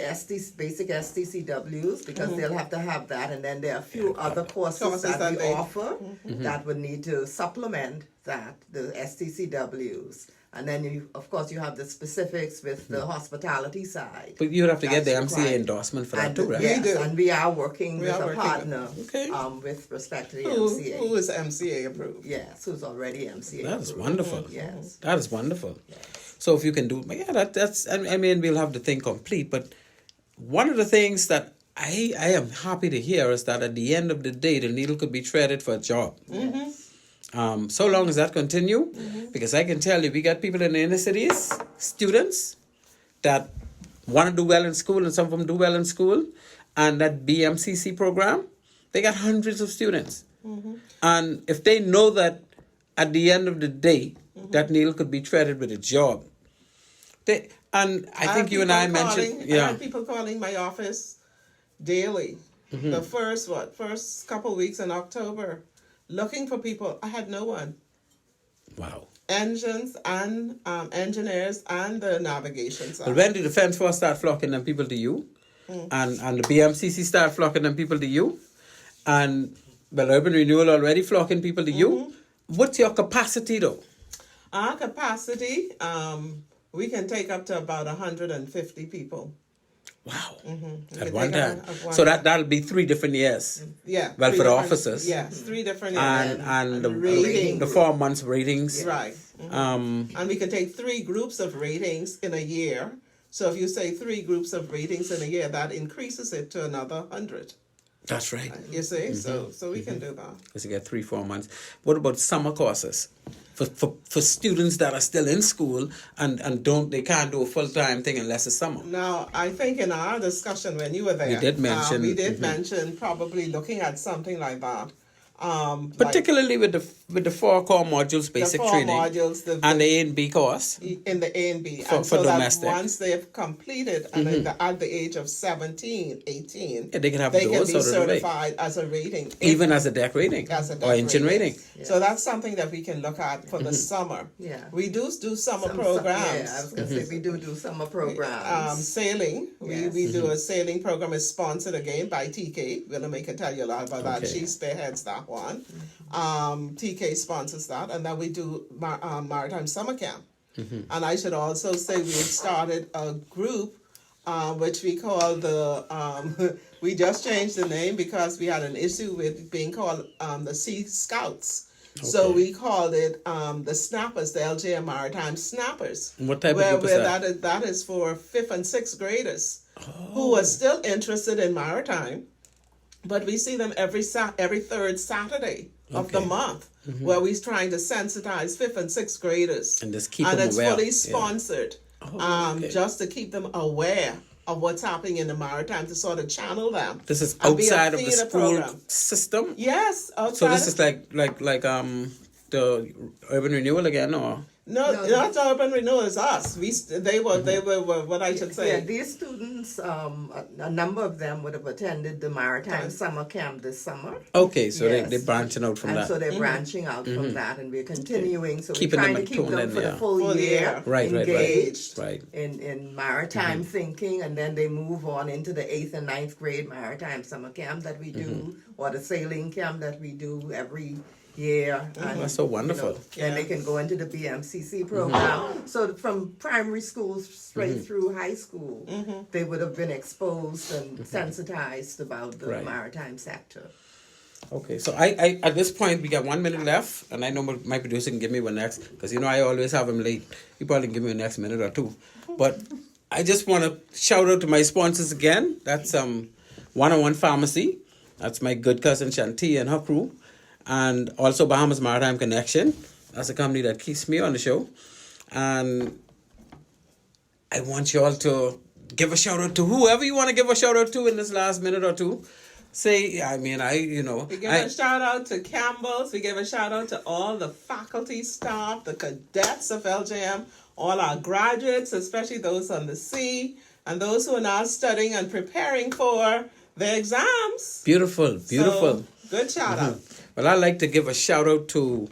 basic STCWs because they'll have to have that, and then there are a few other courses that we
they-
offer that would need to supplement that, the STCWs. And then of course you have the specifics with the hospitality side.
But you would have to get the
That's
MCA
required.
endorsement for that
And
too, right?
yes,
We do.
and we are working
We
with
are
a
working
partner
Okay.
with respect to the
Who
MCA.
is MCA approved?
Yes, who's already MCA.
That is
approved.
wonderful.
Yes.
That is wonderful. So if you can do, yeah, that's. I mean, we'll have the thing complete. But one of the things that I am happy to hear is that at the end of the day, the needle could be threaded for a job. So long as that continue, because I can tell you, we got people in the inner cities, students that want to do well in school, and some of them do well in school, and that BMCC program, they got hundreds of students, and if they know that at the end of the day, that needle could be threaded with a job. I think you and I mentioned,
I had people calling my office daily. The first couple weeks in October, looking for people. I had no one.
Wow.
Engines and engineers and the navigation
But
side.
when did the Defense Force start flocking them people to you? And the BMCC start flocking them people to you? And, well, Urban Renewal already flocking people to you? What's your capacity, though?
Our capacity, we can take up to about 150 people.
Wow.
You
At
can
one
take
time.
at one
So
time.
that'll be 3 different years.
Yeah.
Well,
three
for the
different-
officers.
Yes, 3 different
And,
areas.
and the,
rating.
the 4 months ratings.
Right. And we can take 3 groups of ratings in a year. So if you say 3 groups of ratings in a year, that increases it to another 100.
That's right.
You see? So we can do that.
Because you get 3-4 months. What about summer courses? For students that are still in school and they can't do a full-time thing unless it's summer.
Now, I think in our discussion when you were there,
We did mention-
we did mention probably looking at something like that.
Particularly with the 4 core modules, basic
the 4
training,
modules,
and the A and B course.
in the A and B.
For
And so
domestic.
that once they've completed and at the age of 17, 18,
Yeah, they can have
they can
those
be
out of the way.
certified as a rating.
Even as a deck rating
As a
or
deck
engine rating.
So that's something that we can look at for the summer.
Yeah.
We do summer
Some-
programs.
Yeah, I was going to say we do summer programs.
Sailing.
Yes.
We do a sailing program is sponsored again by TK. We're gonna make her tell you a lot about that.
Okay.
She spearheads that one. TK sponsors that, and then we do Maritime Summer Camp. And I should also say we have started a group which we call the we just changed the name because we had an issue with being called the Sea Scouts. So
Okay.
we called it the Snappers, the LJM Maritime Snappers.
What type of
where,
group is
where
that?
that is for 5th and 6th graders who are still interested in maritime, but we see them every 3rd Saturday of the
Okay.
month, where we're trying to sensitize 5th and 6th graders,
And just keep
and
them
it's
aware.
fully
Yeah.
sponsored,
okay.
just to keep them aware of what's happening in the maritime, to sort of channel them.
This is
and be a
outside of the
theater
school
program.
system.
Yes, outside.
So this
of-
is like the urban renewal again, or
no,
No,
not urban renewal. It's us. They were what I should say.
Yeah, these students, a number of them would have attended the Maritime Summer Camp this summer.
okay, so
Yes.
they're branching out from
And
that.
so they're branching out from that, and we're continuing. So
Keeping
we're
them
trying to keep
tuned
them
in,
for
yeah.
the full
Full
year,
year.
Right.
engaged
Right.
in maritime thinking, and then they move on into the 8th and 9th grade Maritime Summer Camp that we do, or the sailing camp that we do every year. And,
That's so wonderful.
and they can go into the BMCC program. So from primary school straight through high school, they would have been exposed and sensitized about the
Right.
maritime sector.
Okay, so I at this point we got 1 minute left, and I know my producer can give me one next, because I always have him late. He probably can give me a next minute or two. But I just want to shout out to my sponsors again. That's 101 Pharmacy. That's my good cousin Shanti and her crew. And also Bahamas Maritime Connection. That's a company that keeps me on the show. And I want you all to give a shout out to whoever you want to give a shout out to in this last minute or two. Say,
We give a shout out to Campbell's. We give a shout out to all the faculty staff, the cadets of LJM, all our graduates, especially those on the sea, and those who are now studying and preparing for their exams.
Beautiful.
So, good shout out.
Well, I'd like to give a shout out to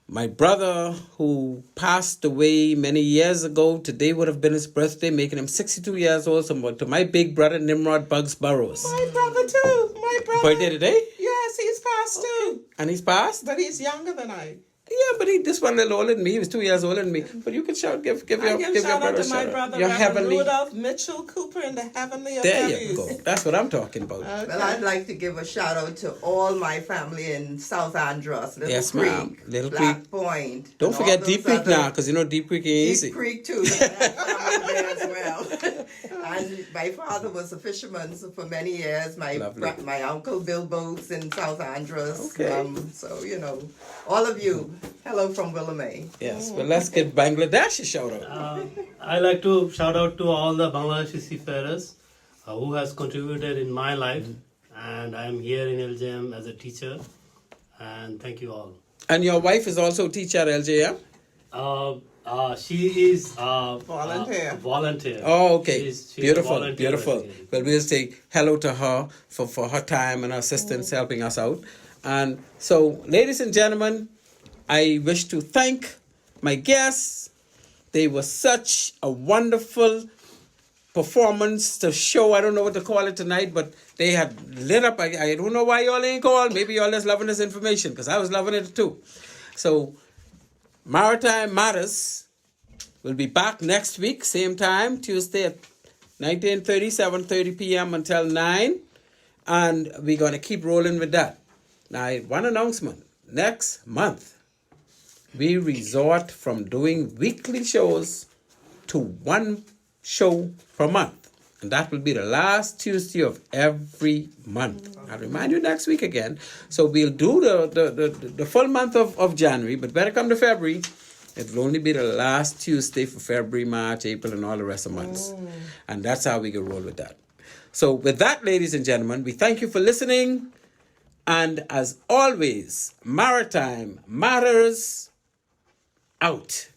my brother who passed away many years ago. Today would have been his birthday, making him 62 years old. So to my big brother, Nimrod Bugs Burrows.
My brother too. My brother.
Birthday today?
Yes, he's passed too.
And he's passed?
But he's younger than I.
Yeah, but this one a little older than me. He was 2 years older than me. But you can shout, give
I
your
give
brother
shout out
a
to my
shout
brother,
Your
Reverend
heavenly.
Rudolph Mitchell Cooper in the heavenly of
There
heavens.
you go. That's what I'm talking about.
Well, I'd like to give a shout out to all my family in South Andros, Little
Yes,
Creek,
ma'am. Little
Black
Creek.
Point.
Don't
and
forget
all
Deep
those
Creek
other-
now, because Deep Creek ain't easy.
Deep Creek too. I have family there as well. And my father was a fisherman for many years. My
Lovely.
my uncle built boats in South Andros.
Okay.
So all of you, hello from Willamette.
Yes, well, let's give Bangladesh a shout out.
I like to shout out to all the Bangladeshi seafarers who has contributed in my life, and I'm here in LJM as a teacher, and thank you all.
And your wife is also a teacher at LJM?
She is
Volunteer.
volunteer.
Oh, okay.
She's a
Beautiful,
volunteer
beautiful.
basically.
Well, we'll say hello to her for her time and her assistance helping us out. And so, ladies and gentlemen, I wish to thank my guests. They were such a wonderful performance to show. I don't know what to call it tonight, but they had lit up. I don't know why y'all ain't called. Maybe y'all just loving this information, because I was loving it too. So, Maritime Matters will be back next week, same time, Tuesday at 19:30, 7:30 p.m. until 9. And we're going to keep rolling with that. Now, one announcement. Next month, we resort from doing weekly shows to one show per month. And that will be the last Tuesday of every month. I'll remind you next week again. So we'll do the full month of January, but better come to February, it will only be the last Tuesday for February, March, April, and all the rest of months. And that's how we can roll with that. So with that, ladies and gentlemen, we thank you for listening. And as always, Maritime Matters out.